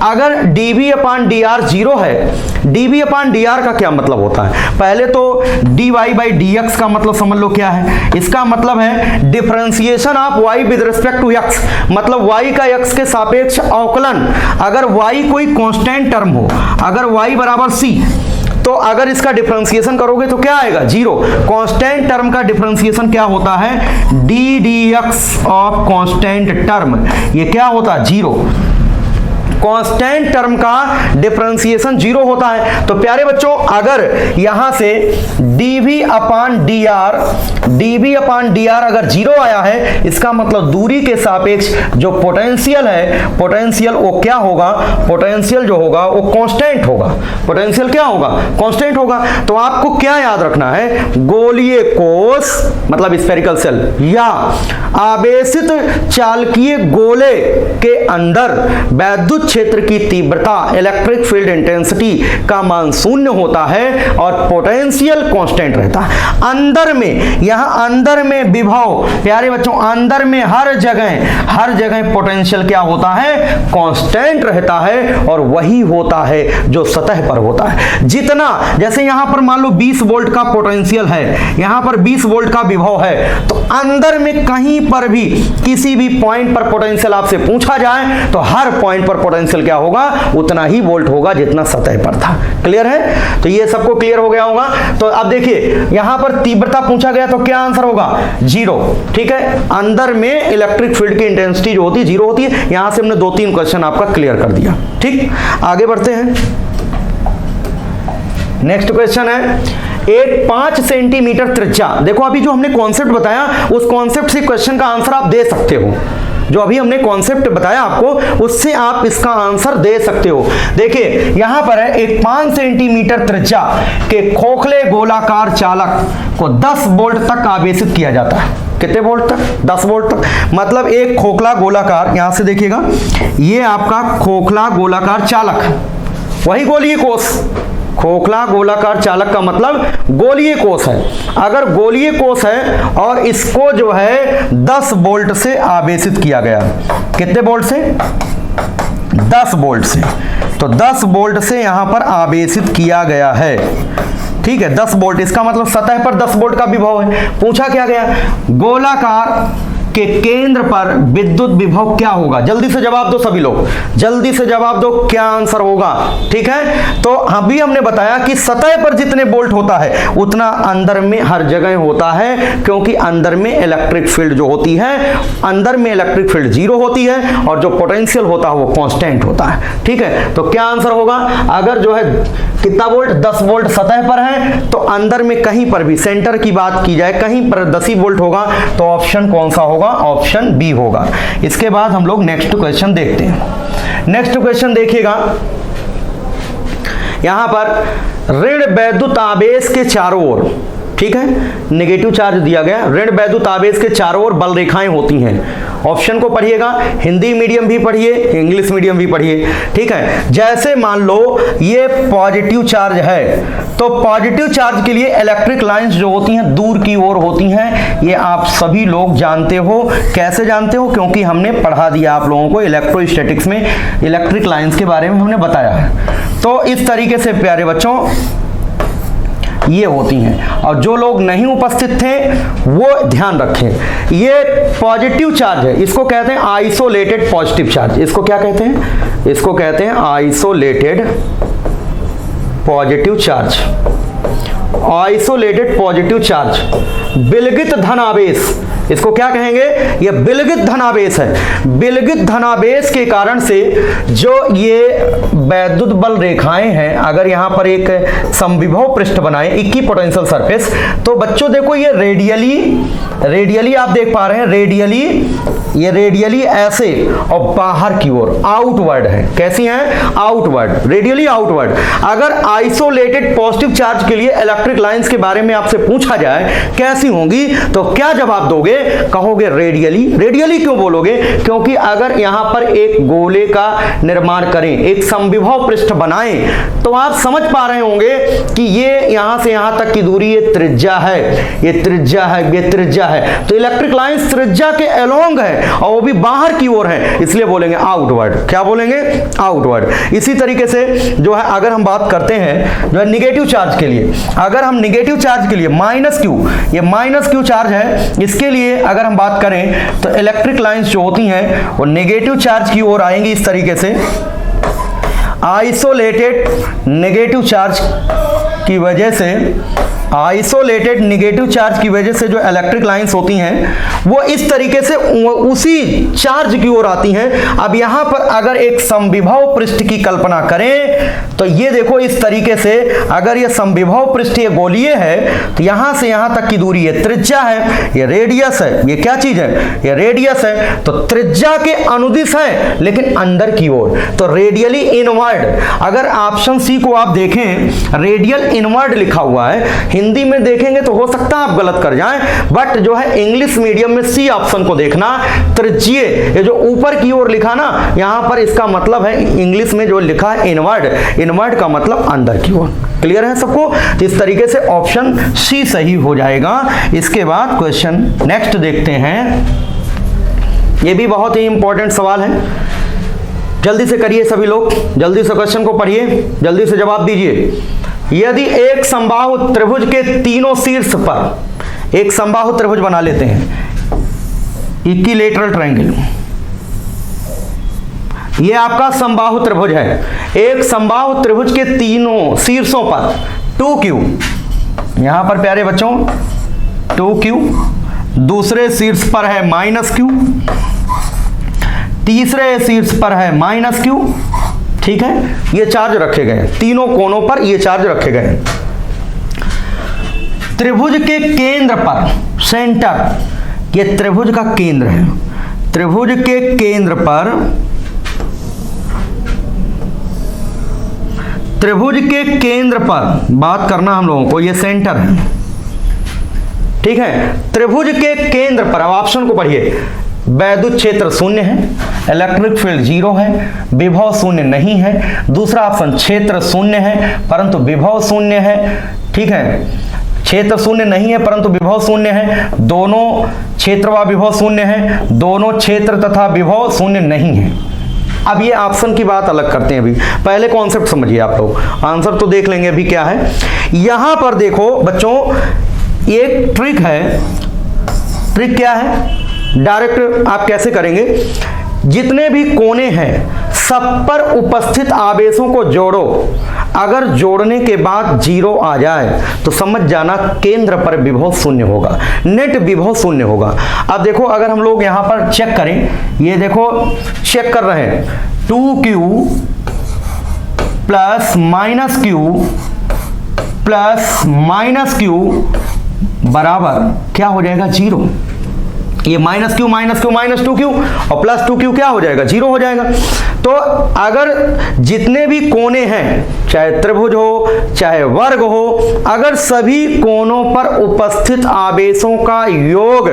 अगर dV/dr 0 है, dV/dr का क्या मतलब होता है? पहले तो dy/dx का मतलब समझ लो क्या है। इसका मतलब है differentiation of y with respect to x, मतलब y का x के सापेक्ष अवकलन। अगर y कोई कांस्टेंट टर्म हो, अगर y बराबर c, तो अगर इसका डिफरेंशिएशन करोगे तो क्या आएगा? 0। कांस्टेंट टर्म का डिफरेंशिएशन क्या होता है? D dx of constant term, ये क्या होता है? 0। कांस्टेंट टर्म का डिफरेंशिएशन 0 होता है। तो प्यारे बच्चों, अगर यहां से dV/dr अगर 0 आया है, इसका मतलब दूरी के सापेक्ष जो पोटेंशियल है, पोटेंशियल वो क्या होगा? पोटेंशियल जो होगा वो कांस्टेंट होगा। पोटेंशियल क्या होगा? कांस्टेंट होगा। तो आपको क्या याद रखना है? गोलीय कोष मतलब स्फेरिकल सेल या आवेशित चालकीय गोले के अंदर वैद्युत क्षेत्र की तीव्रता इलेक्ट्रिक फील्ड इंटेंसिटी का मान 0 होता है और पोटेंशियल कांस्टेंट रहता है। अंदर में, यहां अंदर में विभव, प्यारे बच्चों, अंदर में हर जगह पोटेंशियल क्या होता है? कांस्टेंट रहता है, और वही होता है जो सतह पर होता है। जितना, जैसे यहां पर मान लो 20 वोल्ट का पोटेंशियल है, यहां पर 20 वोल्ट का विभव है, तो अंदर में कहीं पर भी किसी भी पॉइंट पर पोटेंशियल आपसे पूछा जाए तो हर पॉइंट पर पोटेंशियल क्या होगा? उतना ही वोल्ट होगा जितना सतह पर था। क्लियर है? तो ये सबको क्लियर हो गया होगा। तो अब देखिए, यहां पर तीव्रता पूछा गया तो क्या आंसर होगा? 0, ठीक है। अंदर में इलेक्ट्रिक फील्ड की इंटेंसिटी जो होती है 0 होती है। यहां से हमने 2-3 क्वेश्चन आपका क्लियर कर दिया, ठीक। आगे बढ़ते हैं। नेक्स्ट क्वेश्चन है, एक 5 सेंटीमीटर त्रिज्या। देखो, अभी जो हमने कॉन्सेप्ट बताया उस कॉन्सेप्ट से क्वेश्चन का आंसर आप दे सकते हो। जो अभी हमने कॉन्सेप्ट बताया आपको, उससे आप इसका आंसर दे सकते हो। देखिए, यहां पर है एक 5 सेंटीमीटर त्रिज्या के खोखले गोलाकार चालक को 10 वोल्ट तक आवेशित किया जाता है। कितने वोल्ट तक? 10 वोल्ट तक। मतलब एक खोखला गोलाकार, यहां से देखिएगा, ये आपका खोखला गोलाकार चालक, वही गोलीय कोष। खोखला गोलाकार चालक का मतलब गोलीय कोष है। अगर गोलीय कोष है और इसको जो है 10 वोल्ट से आवेशित किया गया, कितने वोल्ट से? 10 वोल्ट से। तो 10 वोल्ट से यहां पर आवेशित किया गया है, ठीक है। 10 वोल्ट, इसका मतलब सतह पर 10 वोल्ट का विभव है। पूछा क्या गया? गोलाकार के केंद्र पर विद्युत विभव क्या होगा? जल्दी से जवाब दो सभी लोग, जल्दी से जवाब दो, क्या आंसर होगा? ठीक है, तो अभी हमने बताया कि सतह पर जितने वोल्ट होता है उतना अंदर में हर जगह होता है, क्योंकि अंदर में इलेक्ट्रिक फील्ड जो होती है, अंदर में इलेक्ट्रिक फील्ड 0 होती है और जो पोटेंशियल होता है वो कांस्टेंट होता है। ठीक है, तो क्या आंसर होगा? अगर जो है कितना वोल्ट, 10 वोल्ट सतह पर है, तो अंदर में कहीं पर भी सेंटर की बात की जाए कहीं पर 10 ही वोल्ट होगा, तो ऑप्शन कौन सा होगा? ऑप्शन बी होगा। इसके बाद हम लोग नेक्स्ट क्वेश्चन देखते हैं। नेक्स्ट क्वेश्चन देखिएगा, यहां पर ऋण वैद्युत आवेश के चारों ओर, ठीक है, नेगेटिव चार्ज दिया गया, ऋण वैद्युत आवेश के चारों ओर बल रेखाएं होती हैं। ऑप्शन को पढ़िएगा, हिंदी मीडियम भी पढ़िए, इंग्लिश मीडियम भी पढ़िए। ठीक है, जैसे मान लो ये पॉजिटिव चार्ज है, तो पॉजिटिव चार्ज के लिए इलेक्ट्रिक लाइंस जो होती हैं दूर की ओर होती हैं। ये आप सभी लोग जानते हो। कैसे जानते हो? क्योंकि हमने पढ़ा दिया आप लोगों को इलेक्ट्रोस्टैटिक्स में, इलेक्ट्रिक लाइंस के बारे में हमने बताया है। तो इस तरीके से प्यारे बच्चों ये होती हैं, और जो लोग नहीं उपस्थित थे वो ध्यान रखें। ये पॉजिटिव चार्ज है, इसको कहते हैं आइसोलेटेड पॉजिटिव चार्ज। इसको क्या कहते हैं? इसको कहते हैं isolated positive charge. Isolated positive charge, विलगित धनावेश, इसको क्या कहेंगे? ये विलगित धनावेश है। विलगित धनावेश के कारण से जो ये वैद्युत बल रेखाएं हैं, अगर यहां पर एक समविभव पृष्ठ बनाए, इक्वी पोटेंशियल सरफेस, तो बच्चों देखो ये रेडियली आप देख पा रहे हैं, ये रेडियली ऐसे और बाहर की ओर आउटवर्ड है। कैसी हैं? Outward, radially outward. अगर आइसोलेटेड पॉजिटिव चार्ज के लिए इलेक्ट्रिक लाइंस के बारे में आपसे पूछा जाए कैसी होंगी, तो क्या जवाब दोगे? कहोगे रेडियली। रेडियली क्यों बोलोगे? क्योंकि अगर यहां पर एक गोले का निर्माण करें, एक समविभव पृष्ठ बनाएं, तो आप समझ पा रहे होंगे कि ये यहां से यहां तक की दूरी ये त्रिज्या है, ये त्रिज्या है, ये त्रिज्या है। तो इलेक्ट्रिक लाइंस त्रिज्या के अलोंग है और वो भी बाहर की ओर है, इसलिए बोलेंगे आउटवर्ड। क्या बोलेंगे? आउटवर्ड। इसी तरीके से जो है अगर हम बात करते हैं जो है निगेटिव चार्ज के लिए, अगर हम निगेटिव चार्ज के लिए माइनस क्यू, ये माइनस क्यू चार्ज है, इसके लिए अगर हम बात करें तो इलेक्ट्रिक लाइंस जो होती हैं वो नेगेटिव चार्ज की ओर आएंगी इस तरीके से। आइसोलेटेड नेगेटिव चार्ज की वजह से, आइसोलेटेड नेगेटिव चार्ज की वजह से जो इलेक्ट्रिक लाइंस होती हैं वो इस तरीके से उसी चार्ज की ओर आती हैं। अब यहां पर अगर एक समविभव पृष्ठ की कल्पना करें तो ये देखो इस तरीके से, अगर ये समविभव पृष्ठ ये गोलीय है तो यहां से यहां तक की दूरी ये त्रिज्या है, ये रेडियस है। ये क्या चीज है? ये रेडियस है। तो त्रिज्या के अनुदिश है लेकिन अंदर की ओर, तो रेडियली इनवर्ड। अगर ऑप्शन सी को आप देखें, रेडियल इनवर्ड लिखा हुआ है, हिंदी में देखेंगे तो हो सकता है आप गलत कर जाएं, बट जो है इंग्लिश मीडियम में सी ऑप्शन को देखना, त्रिज्यीय। ये जो ऊपर की ओर लिखा ना, यहां पर इसका मतलब है इंग्लिश में जो लिखा है इनवर्ड, इनवर्ड का मतलब अंदर की ओर। क्लियर है सबको? तो इस तरीके से ऑप्शन सी सही हो जाएगा। इसके बाद क्वेश्चन नेक्स्ट देखते हैं, ये भी बहुत ही इंपॉर्टेंट सवाल है, जल्दी से करिए सभी लोग, जल्दी से क्वेश्चन को पढ़िए, जल्दी से जवाब दीजिए। यदि एक समबाहु त्रिभुज के तीनों शीर्ष पर, एक समबाहु त्रिभुज बना लेते हैं, इक्विलैटरल ट्रायंगल, ये आपका समबाहु त्रिभुज है। एक समबाहु त्रिभुज के तीनों शीर्षों पर 2q, यहां पर प्यारे बच्चों 2q, दूसरे शीर्ष पर है -q, तीसरे शीर्ष पर है -q। ठीक है, ये चार्ज रखे गए, तीनों कोनों पर ये चार्ज रखे गए। त्रिभुज के केंद्र पर, सेंटर, ये त्रिभुज का केंद्र है, त्रिभुज के केंद्र पर, त्रिभुज के केंद्र पर बात करना हम लोगों को, ये सेंटर है। ठीक है, त्रिभुज के केंद्र पर, अब ऑप्शन को पढ़िए, वैद्युत क्षेत्र शून्य है, इलेक्ट्रिक फील्ड 0 है, विभव शून्य नहीं है। दूसरा ऑप्शन क्षेत्र शून्य है परंतु विभव शून्य है। ठीक है, क्षेत्र शून्य नहीं है परंतु विभव शून्य है, दोनों क्षेत्र व विभव शून्य है, दोनों क्षेत्र तथा विभव शून्य नहीं है। अब ये ऑप्शन की बात अलग करते हैं, अभी पहले कॉन्सेप्ट समझिए आप लोग, आंसर तो देख लेंगे अभी क्या है। यहां पर देखो बच्चों, एक ट्रिक है। ट्रिक क्या है? डायरेक्ट आप कैसे करेंगे, जितने भी कोने हैं सब पर उपस्थित आवेशों को जोड़ो, अगर जोड़ने के बाद 0 आ जाए तो समझ जाना केंद्र पर विभव शून्य होगा, नेट विभव शून्य होगा। अब देखो अगर हम लोग यहां पर चेक करें, ये देखो चेक कर रहे हैं 2q plus minus Q plus minus Q बराबर क्या हो जाएगा 0। ये माइनस क्यू माइनस 2q और प्लस 2q क्या हो जाएगा 0 हो जाएगा। तो अगर जितने भी कोने हैं, चाहे त्रिभुज हो चाहे वर्ग हो, अगर सभी कोनों पर उपस्थित आवेशों का योग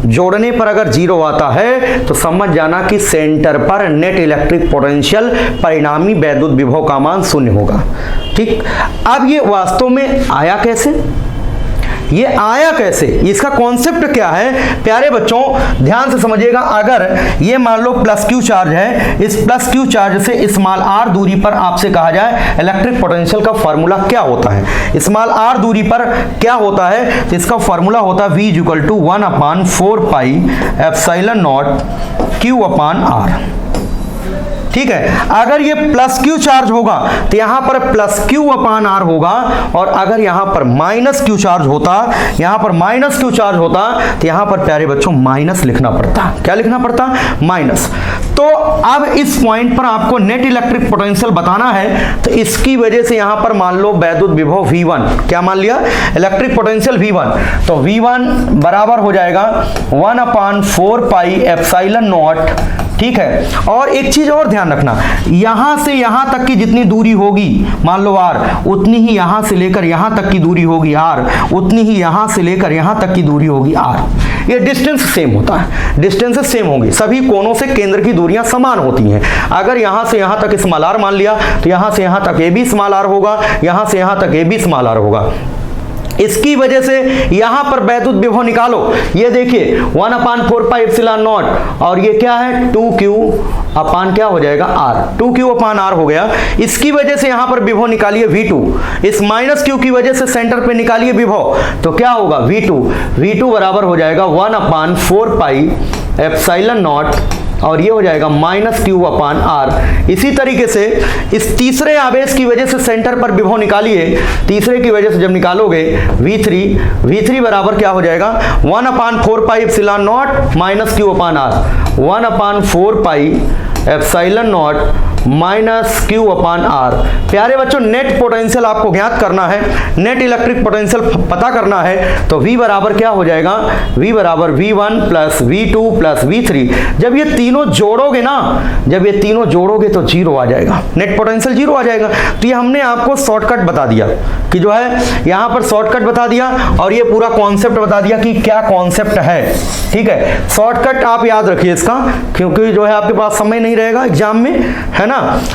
जोड़ने पर अगर 0 आता है तो समझ जाना कि सेंटर पर नेट इलेक्ट्रिक पोटेंशियल परिणामी वैद्युत विभव का मान 0 होगा। ठीक, अब ये वास्तव में आया कैसे, ये आया कैसे, इसका कॉन्सेप्ट क्या है प्यारे बच्चों ध्यान से समझिएगा। अगर ये मान लो प्लस क्यू चार्ज है, इस प्लस क्यू चार्ज से स्मॉल आर दूरी पर आपसे कहा जाए इलेक्ट्रिक पोटेंशियल का फॉर्मूला क्या होता है, स्मॉल आर दूरी पर क्या होता है, तो इसका फॉर्मूला होता है V = 1/4 pi epsilon not Q upon R। ठीक है, अगर ये प्लस क्यू चार्ज होगा तो यहां पर प्लस क्यू अपान आर होगा, और अगर यहां पर माइनस क्यू चार्ज होता, यहां पर माइनस क्यू चार्ज होता तो यहां पर प्यारे बच्चों माइनस लिखना पड़ता। क्या लिखना पड़ता, माइनस। तो अब इस पॉइंट पर आपको नेट इलेक्ट्रिक पोटेंशियल बताना है, तो इसकी वजह से यहां पर मान लो वैद्युत विभव V1, क्या मान लिया, इलेक्ट्रिक पोटेंशियल V1, तो V1 बराबर हो जाएगा 1/4 पाई एप्सिलॉन नॉट। ठीक है, और एक चीज और ध्यान रखना, यहां से यहां तक की जितनी दूरी होगी मान लो r, उतनी ही यहां से लेकर यहां तक की दूरी होगी r, उतनी ही यहां से लेकर यहां तक की दूरी होगी r। ये डिस्टेंस सेम होता है, डिस्टेंसेस सेम होंगी, सभी कोनों से केंद्र की दूरियां समान होती हैं। अगर यहां से यहां तक स्मॉल r मान लिया तो यहां से यहां तक ये भी स्मॉल r होगा, यहां से यहां तक ये भी स्मॉल r होगा। इसकी वजह से यहां पर वैद्युत विभव निकालो, ये देखिए 1/4 पाई एप्सिलॉन नॉट, और ये क्या है 2q अपान क्या हो जाएगा r, 2q अपान r हो गया। इसकी वजह से यहां पर विभव निकालिए V2, इस माइनस q की वजह से सेंटर पे निकालिए विभव, तो क्या होगा V2 बराबर हो जाएगा 1/4 पाई एप्सिलॉन नॉट, और ये हो जाएगा माइनस क्यू अपान आर। इसी तरीके से इस तीसरे आवेश की वजह से सेंटर पर विभव निकालिए, तीसरे की वजह से जब निकालोगे V3 बराबर क्या हो जाएगा 1/4 pi epsilon naught minus q upon r, 1/4 pi epsilon naught minus q upon r. प्यारे बच्चों नेट पोटेंशियल आपको ज्ञात करना है, नेट इलेक्ट्रिक पोटेंशियल पता करना है, तो V बराबर क्या हो जाएगा, V बराबर V1 plus V2 plus V3। जब ये तीनों जोड़ोगे ना, जब ये तीनों जोड़ोगे तो 0 आ जाएगा, नेट पोटेंशियल 0 आ जाएगा। तो ये हमने आपको शॉर्टकट बता दिया कि जो है यहाँ पर शॉर्टकट बता दिया, और ये पूरा कॉन्सेप्ट बता दिया कि क्या कॉन्सेप्ट है। ठीक है, शॉर्टकट आप याद रखिए इसका, क्योंकि जो है आपके पास समय नहीं रहेगा एग्जाम में, है ना।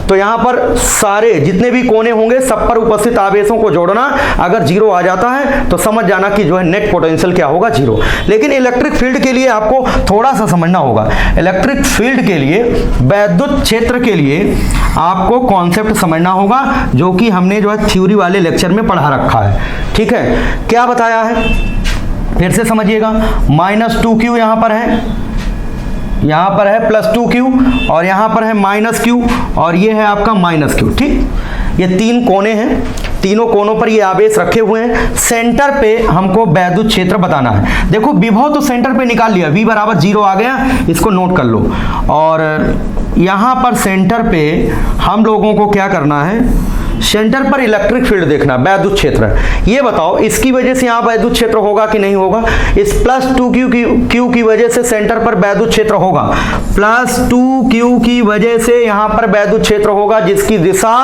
तो यहां पर सारे जितने भी कोने होंगे सब पर उपस्थित आवेशों को जोड़ना, अगर 0 आ जाता है तो समझ जाना कि जो है नेट पोटेंशियल क्या होगा 0। लेकिन इलेक्ट्रिक फील्ड के लिए आपको थोड़ा सा समझना होगा, इलेक्ट्रिक फील्ड के लिए, वैद्युत क्षेत्र के लिए आपको कॉन्सेप्ट समझना होगा, जो कि हमने जो है थ्योरी वाले लेक्चर में पढ़ा रखा है। ठीक है, क्या बताया है फिर से समझिएगा, -2q यहां पर है, यहां पर है प्लस 2q, और यहां पर है माइनस q, और ये है आपका माइनस q। ठीक, ये तीन कोने हैं, तीनों कोनों पर ये आवेश रखे हुए हैं। सेंटर पे हमको वैद्युत क्षेत्र बताना है। देखो विभव तो सेंटर पे निकाल लिया, V बराबर 0 आ गया, इसको नोट कर लो। और यहां पर सेंटर पे हम लोगों को क्या करना है, सेंटर पर इलेक्ट्रिक फील्ड देखना, वैद्युत क्षेत्र। ये बताओ इसकी वजह से यहाँ वैद्युत क्षेत्र होगा कि नहीं होगा, इस प्लस 2q की वजह से सेंटर पर वैद्युत क्षेत्र होगा, प्लस 2q की वजह से यहाँ पर वैद्युत क्षेत्र होगा, जिसकी दिशा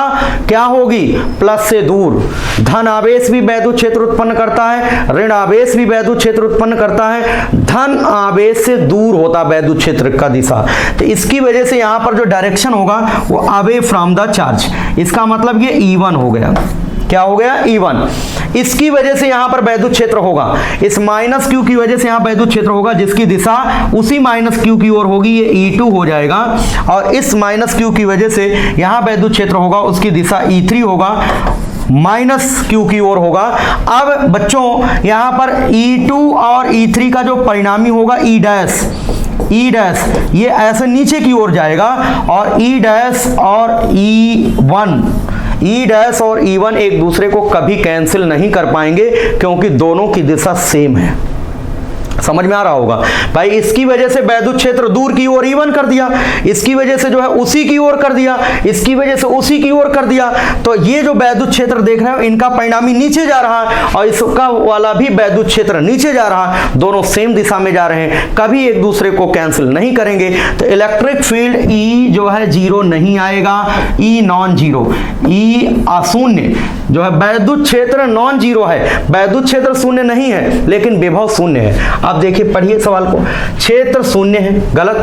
क्या होगी, प्लस से दूर। धन आवेश भी वैद्युत क्षेत्र उत्पन्न करता है, ऋण आवेश भी वैद्युत क्षेत्र उत्पन्न करता है, धन आवेश से दूर होता है वैद्युत क्षेत्र का दिशा। तो इसकी वजह से यहाँ पर जो डायरेक्शन होगा वो अवे फ्रॉम द चार्ज, इसका मतलब ये E1 हो गया। क्या हो गया, E1। इसकी वजह से यहां पर वैद्युत क्षेत्र होगा, इस माइनस क्यू की वजह से यहां वैद्युत क्षेत्र होगा, जिसकी दिशा उसी माइनस क्यू की ओर होगी, ये E2 हो जाएगा। और इस माइनस क्यू की वजह से यहां वैद्युत क्षेत्र होगा, उसकी दिशा E3 होगा, माइनस क्यू की ओर होगा। अब बच्चों यहां पर E2 और E3 का जो परिणामी होगा E डैश, ई डैश ये ऐसे नीचे की ओर जाएगा और ई डैश और E1 ई डैश और E1 एक दूसरे को कभी कैंसिल नहीं कर पाएंगे क्योंकि दोनों की दिशा सेम है। समझ में आ रहा होगा भाई। इसकी वजह से वैद्युत क्षेत्र दूर की ओर E1 कर दिया, इसकी वजह से जो है उसी की ओर कर दिया, इसकी वजह से उसी की ओर कर दिया। तो ये जो वैद्युत क्षेत्र देख रहे हो इनका परिणामी नीचे जा रहा है और इसका वाला भी वैद्युत क्षेत्र नीचे जा रहा है, दोनों सेम दिशा में जा रहे हैं, कभी एक दूसरे को कैंसिल नहीं करेंगे। तो इलेक्ट्रिक फील्ड E जो है जीरो नहीं आएगा, E नॉन जीरो, E अशून्य जो है। वैद्युत क्षेत्र नॉन जीरो है, वैद्युत क्षेत्र शून्य नहीं है लेकिन विभव शून्य है। आप देखिए पढ़िए सवाल को, क्षेत्र शून्य है, गलत,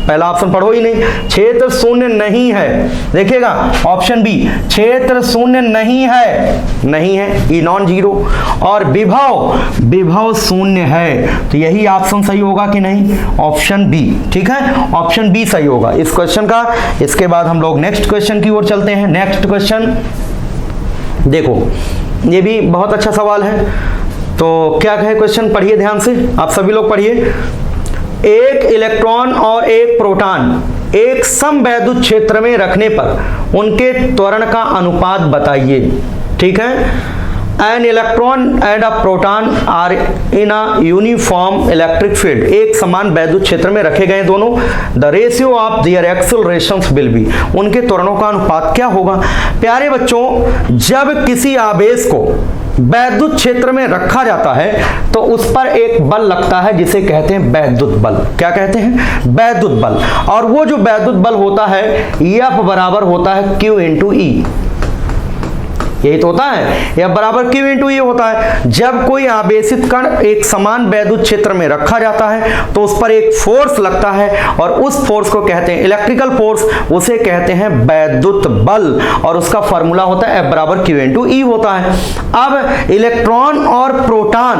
पहला ऑप्शन पढ़ो ही नहीं, क्षेत्र शून्य नहीं है। देखिएगा ऑप्शन बी, क्षेत्र शून्य नहीं है, नहीं है, ई नॉन जीरो। और विभव शून्य है, तो यही ऑप्शन सही होगा कि नहीं, ऑप्शन बी। ठीक है, ऑप्शन बी सही होगा इस क्वेश्चन का। इसके बाद हम लोग नेक्स्ट क्वेश्चन की ओर चलते हैं। नेक्स्ट क्वेश्चन देखो, ये भी बहुत अच्छा सवाल है। तो क्या कहे क्वेश्चन, पढ़िए ध्यान से, आप सभी लोग पढ़िए। एक इलेक्ट्रॉन और एक प्रोटॉन एक समवैद्युत क्षेत्र में रखने पर उनके त्वरण का अनुपात बताइए। ठीक है, an electron and a proton are in a uniform electric field, एक समान वैद्युत क्षेत्र में रखे गए दोनों। The ratio of their accelerations will be, उनके त्वरणों का अनुपात क्या होगा। प्यारे बच्चों, जब किसी आवेश को वैद्युत क्षेत्र में रखा जाता है तो उस पर एक बल लगता है जिसे कहते हैं वैद्युत बल। क्या कहते हैं, वैद्युत बल। और वो जो वैद्युत बल होता है F बराबर होता है Q इंटू E, यही तो होता है, F बराबर Q इंटू E होता है। जब कोई आवेशित कण एक समान वैद्युत क्षेत्र में रखा जाता है तो उस पर एक फोर्स लगता है और उस फोर्स को कहते हैं इलेक्ट्रिकल फोर्स, उसे कहते हैं वैद्युत बल और उसका फॉर्मूला होता है F बराबर Q इंटू E होता है। अब इलेक्ट्रॉन और प्रोटॉन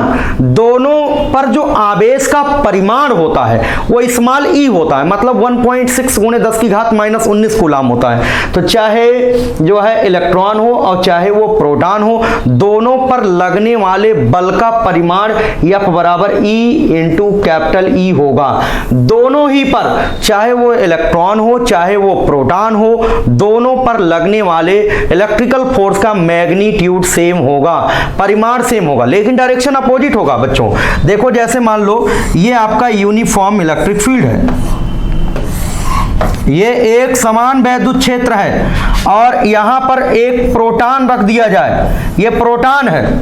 दोनों पर जो आवेश का परिमाण होता है वो स्मॉल e होता है, मतलब 1.6 गुणे 10 की घात -19 कूलाम होता है। तो चाहे जो है इलेक्ट्रॉन हो और चाहे वो प्रोटॉन हो, दोनों पर लगने वाले बल का परिमाण F बराबर E इंटू कैपिटल E होगा। दोनों ही पर, चाहे वो इलेक्ट्रॉन हो चाहे वो प्रोटॉन हो, दोनों पर लगने वाले इलेक्ट्रिकल फोर्स का मैग्नीट्यूड सेम होगा, परिमाण सेम होगा, लेकिन डायरेक्शन अपोजिट होगा। बच्चों देखो, जैसे मान लो ये आपका यूनिफॉर्म इलेक्ट्रिक फील्ड है, ये एक समान वैद्युत क्षेत्र है और यहां पर एक प्रोटॉन रख दिया जाए, ये प्रोटॉन है,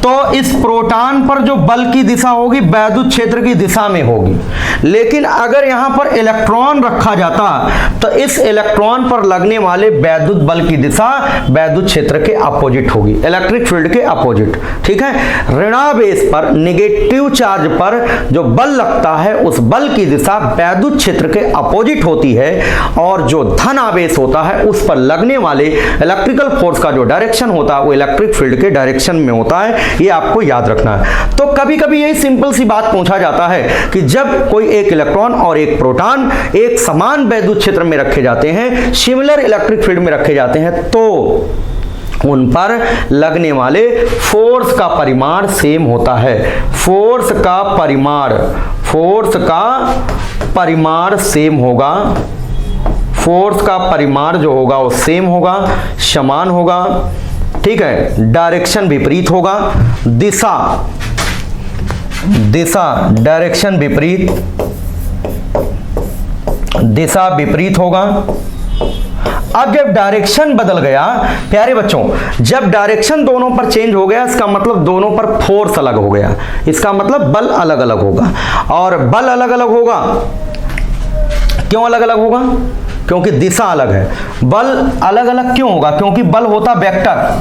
तो इस प्रोटॉन पर जो बल की दिशा होगी वैद्युत क्षेत्र की दिशा में होगी। लेकिन अगर यहां पर इलेक्ट्रॉन रखा जाता तो इस इलेक्ट्रॉन पर लगने वाले वैद्युत बल की दिशा वैद्युत क्षेत्र के अपोजिट होगी, इलेक्ट्रिक फील्ड के अपोजिट। ठीक है, ऋणावेश पर, नेगेटिव चार्ज पर जो बल लगता है उस बल की दिशा वैद्युत क्षेत्र के अपोजिट होती है और जो धन आवेश होता है उस पर लगने वाले इलेक्ट्रिकल फोर्स का जो डायरेक्शन होता है वो इलेक्ट्रिक फील्ड के डायरेक्शन में होता है। ये आपको याद रखना है। तो कभी कभी यही सिंपल सी बात पूछा जाता है कि जब कोई एक इलेक्ट्रॉन और एक प्रोटॉन एक समान वैद्युत क्षेत्र में रखे जाते हैं, सिमिलर इलेक्ट्रिक फील्ड में रखे जाते हैं, तो उन पर लगने वाले फोर्स का परिमाण सेम होता है। फोर्स का परिमाण सेम होगा, फोर्स का परिमाण जो होगा वो सेम होगा, समान होगा। ठीक है, डायरेक्शन विपरीत होगा, डायरेक्शन विपरीत होगा। अब जब डायरेक्शन बदल गया प्यारे बच्चों, जब डायरेक्शन दोनों पर चेंज हो गया, इसका मतलब दोनों पर फोर्स अलग हो गया, इसका मतलब बल अलग अलग होगा। और बल अलग अलग होगा, क्यों अलग अलग होगा, क्योंकि दिशा अलग है। बल अलग अलग क्यों होगा, क्योंकि बल होता वेक्टर,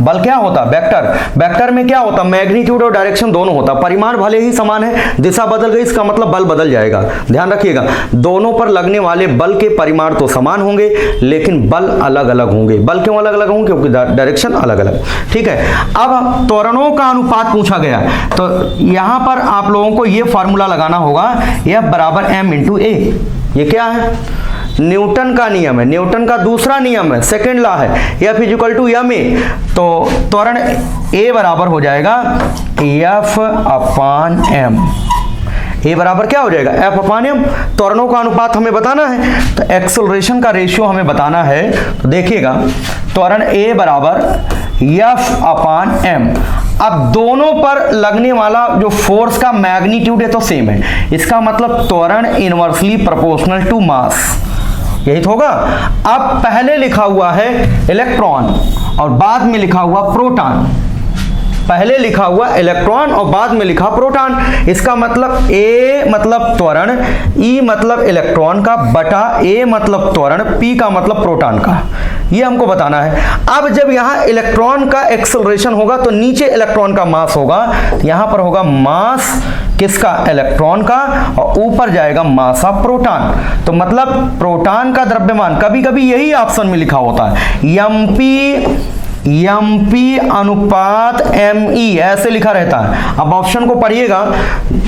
बल क्या होता, वेक्टर। वेक्टर में क्या होता, मैग्नीट्यूड और डायरेक्शन दोनों होता, परिमाण भले ही समान है, दिशा बदल गई इसका मतलब बल बदल जाएगा। ध्यान रखिएगा, दोनों पर लगने वाले बल के परिमाण तो समान होंगे लेकिन बल अलग अलग होंगे। बल क्यों अलग अलग होंगे, क्योंकि डायरेक्शन अलग अलग। ठीक है, अब त्वरणों का अनुपात पूछा गया, तो यहां पर आप लोगों को यह फॉर्मूला लगाना होगा, F बराबर m इंटू ए। ये क्या है, न्यूटन का नियम है, न्यूटन का दूसरा नियम है, सेकेंड लॉ है, F इक्वल टू m ए। तो त्वरण A बराबर हो जाएगा F अपॉन m। ए बराबर क्या हो जाएगा, एफ अपान एम। त्वरणों का अनुपात हमें बताना है, तो एक्सेलरेशन का रेशियो हमें बताना है। तो देखिएगा त्वरण ए बराबर एफ अपान एम। अब दोनों पर लगने वाला जो फोर्स का मैग्नीट्यूड है तो सेम है, इसका मतलब त्वरण इनवर्सली प्रोपोर्शनल टू मास, यही तो होगा। अब पहले लिखा हुआ है इलेक्ट्रॉन और बाद में लिखा हुआ प्रोटॉन, पहले लिखा हुआ इलेक्ट्रॉन और बाद में लिखा प्रोटॉन, इसका मतलब ए मतलब त्वरण, ई मतलब इलेक्ट्रॉन का बटा ए मतलब त्वरण, पी का मतलब प्रोटॉन का, ये हमको बताना है। अब जब यहाँ इलेक्ट्रॉन का एक्सेलरेशन होगा तो नीचे इलेक्ट्रॉन का मास होगा, यहाँ पर होगा मास किसका, इलेक्ट्रॉन का, और ऊपर जाएगा मास ऑफ प्रोटॉन। तो मतलब प्रोटॉन का द्रव्यमान, कभी कभी यही ऑप्शन में लिखा होता है एमपी अनुपात एमई, ऐसे लिखा रहता है। अब ऑप्शन को पढ़िएगा,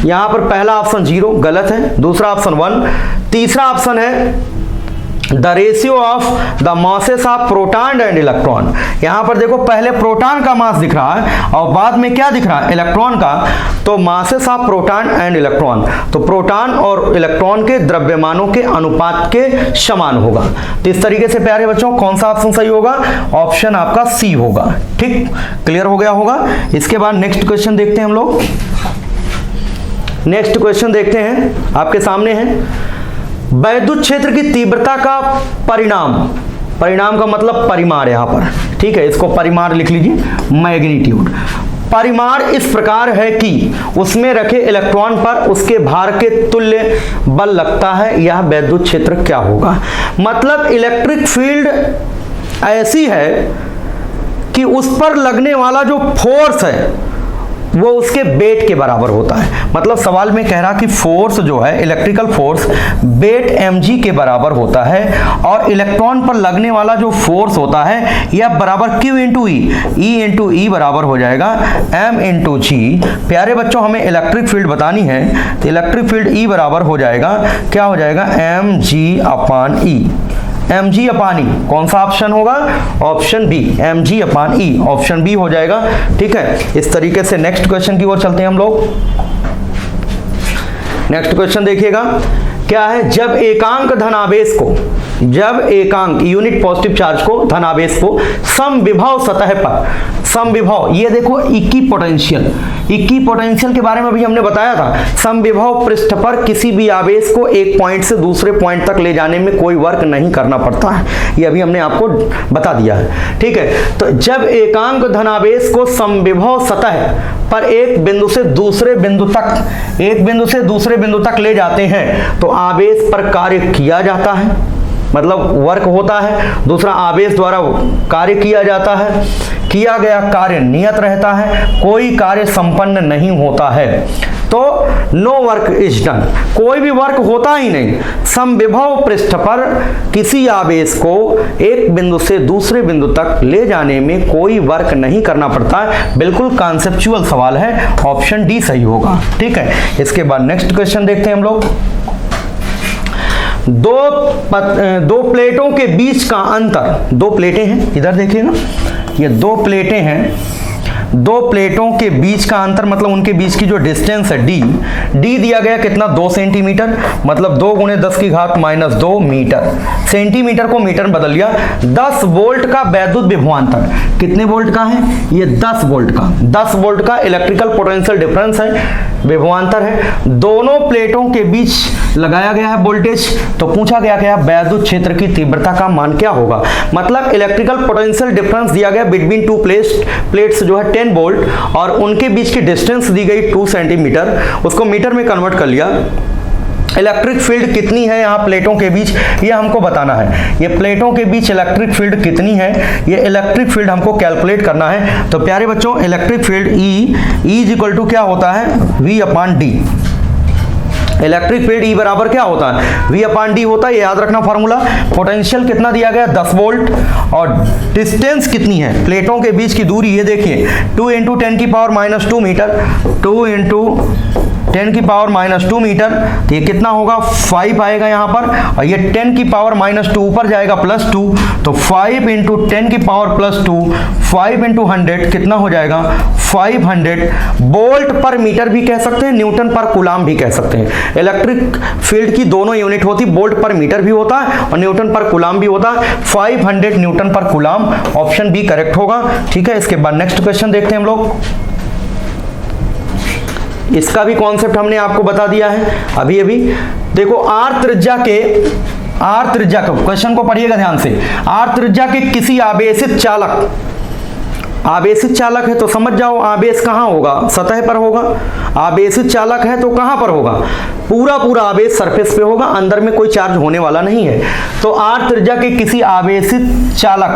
यहां पर पहला ऑप्शन 0 गलत है, दूसरा ऑप्शन 1, तीसरा ऑप्शन है the ratio of the masses of proton and electron. यहां पर देखो पहले प्रोटॉन का मास दिख रहा है और बाद में क्या दिख रहा है, इलेक्ट्रॉन का, तो masses of proton and electron, तो प्रोटॉन और इलेक्ट्रॉन के द्रव्यमानों के अनुपात के समान होगा। तो इस तरीके से प्यारे बच्चों कौन सा ऑप्शन सही होगा, ऑप्शन आपका सी होगा। ठीक, क्लियर हो गया होगा। इसके बाद नेक्स्ट क्वेश्चन देखते हैं हम लोग। नेक्स्ट क्वेश्चन देखते हैं, आपके सामने है वैद्युत क्षेत्र की तीव्रता का परिणाम, परिणाम का मतलब परिमाण यहां पर, ठीक है, इसको परिमाण लिख लीजिए, मैग्नीट्यूड। परिमाण इस प्रकार है कि उसमें रखे इलेक्ट्रॉन पर उसके भार के तुल्य बल लगता है, यह वैद्युत क्षेत्र क्या होगा। मतलब इलेक्ट्रिक फील्ड ऐसी है कि उस पर लगने वाला जो फोर्स है वो उसके वेट के बराबर होता है। मतलब सवाल में कह रहा कि फोर्स जो है, इलेक्ट्रिकल फोर्स वेट mg के बराबर होता है, और इलेक्ट्रॉन पर लगने वाला जो फोर्स होता है यह बराबर q इंटू ई बराबर हो जाएगा m इंटू जी। प्यारे बच्चों हमें इलेक्ट्रिक फील्ड बतानी है, तो इलेक्ट्रिक फील्ड E बराबर हो जाएगा, क्या हो जाएगा, mg अपान ई, mg अपान ई, कौन सा ऑप्शन होगा, ऑप्शन बी, mg अपान ई, ऑप्शन बी हो जाएगा। ठीक है, इस तरीके से नेक्स्ट क्वेश्चन की ओर चलते हैं हम लोग। नेक्स्ट क्वेश्चन देखिएगा, क्या है, जब एकांक धनावेश को, जब एकांक यूनिट पॉजिटिव चार्ज को, धनावेश को समविभव सतह पर, समविभव, ये देखो इक्विपोटेंशियल, इक्विपोटेंशियल के बारे में भी हमने बताया था। समविभव पृष्ठ पर किसी भी आवेश को एक पॉइंट से दूसरे पॉइंट तक ले जाने में कोई वर्क नहीं करना पड़ता है, ये अभी हमने आपको बता दिया है। ठीक है, तो जब एकांक धनावेश को समविभव सतह पर एक बिंदु से दूसरे बिंदु तक, एक बिंदु से दूसरे बिंदु तक ले जाते हैं तो आवेश पर कार्य किया जाता है, मतलब वर्क होता है। दूसरा, आवेश द्वारा कार्य किया जाता है, किया गया कार्य नियत रहता है, कोई कार्य संपन्न नहीं होता है, तो नो वर्क इज डन, कोई भी वर्क होता ही नहीं। समविभव पृष्ठ पर किसी आवेश को एक बिंदु से दूसरे बिंदु तक ले जाने में कोई वर्क नहीं करना पड़ता है, बिल्कुल कॉन्सेप्चुअल सवाल है, ऑप्शन डी सही होगा। ठीक है, इसके बाद नेक्स्ट क्वेश्चन देखते हैं हम लोग। दो प्लेटों के बीच का अंतर, दो प्लेटें हैं, इधर देखिए ना, ये दो प्लेटें हैं, दो प्लेटों के बीच का अंतर मतलब उनके बीच की जो डिस्टेंस है डी दिया गया कितना, 2 सेंटीमीटर, मतलब 2 × 10⁻² मीटर, सेंटीमीटर को मीटर में बदल लिया। 10 वोल्ट का वैद्युत विभवांतर, कितने वोल्ट का है ये, 10 वोल्ट का, 10 वोल्ट का इलेक्ट्रिकल पोटेंशियल डिफरेंस है, विभवांतर है। दोनों प्लेटों के बीच लगाया गया है वोल्टेज, तो पूछा गया क्या, वैद्युत क्षेत्र की तीव्रता का मान क्या होगा। मतलब इलेक्ट्रिकल पोटेंशियल डिफरेंस दिया गया बिटवीन टू प्लेट्स जो है 10 वोल्ट, और उनके बीच की डिस्टेंस दी गई 2 सेंटीमीटर, उसको मीटर में कन्वर्ट कर लिया। इलेक्ट्रिक फील्ड कितनी है यहाँ प्लेटों के बीच, ये हमको बताना है। ये प्लेटों के बीच इलेक्ट्रिक फील्ड कितनी है, ये इलेक्ट्रिक फील्ड हमको कैलकुलेट करना है। तो प्यारे बच्चों electric field E is equal to क्या होता है, V upon d. Electric field E बराबर क्या होता है, V अपान डी होता है, ये याद रखना फार्मूला। पोटेंशियल कितना दिया गया, 10 वोल्ट, और डिस्टेंस कितनी है, प्लेटों के बीच की दूरी, ये देखिए 2 × 10⁻² मीटर, 2 × 10 की पावर -2 मीटर, तो ये कितना होगा 5 आएगा यहाँ पर, और ये 10 की पावर -2 ऊपर जाएगा +2, तो 5 इंटू 10 की पावर +2, 5 इंटू 100 कितना हो जाएगा 500 वोल्ट पर मीटर भी कह सकते हैं, न्यूटन पर कूलाम भी कह सकते हैं। इलेक्ट्रिक फील्ड की दोनों यूनिट होती, वोल्ट पर मीटर भी होता है और न्यूटन पर कूलाम भी होता है। 500 न्यूटन पर कूलाम, ऑप्शन बी करेक्ट होगा। ठीक है, इसके बाद नेक्स्ट क्वेश्चन देखते हैं हम लोग। इसका भी कॉन्सेप्ट हमने आपको बता दिया है अभी अभी। देखो आर त्रिज्या का क्वेश्चन को पढ़िएगा ध्यान से। आर त्रिज्या के किसी आवेशित चालक है तो समझ जाओ आवेश कहां होगा, सतह पर होगा। आवेशित चालक है तो कहां पर होगा, पूरा आवेश सरफेस पे होगा, अंदर में कोई चार्ज होने वाला नहीं है। तो आर त्रिज्या के किसी आवेशित चालक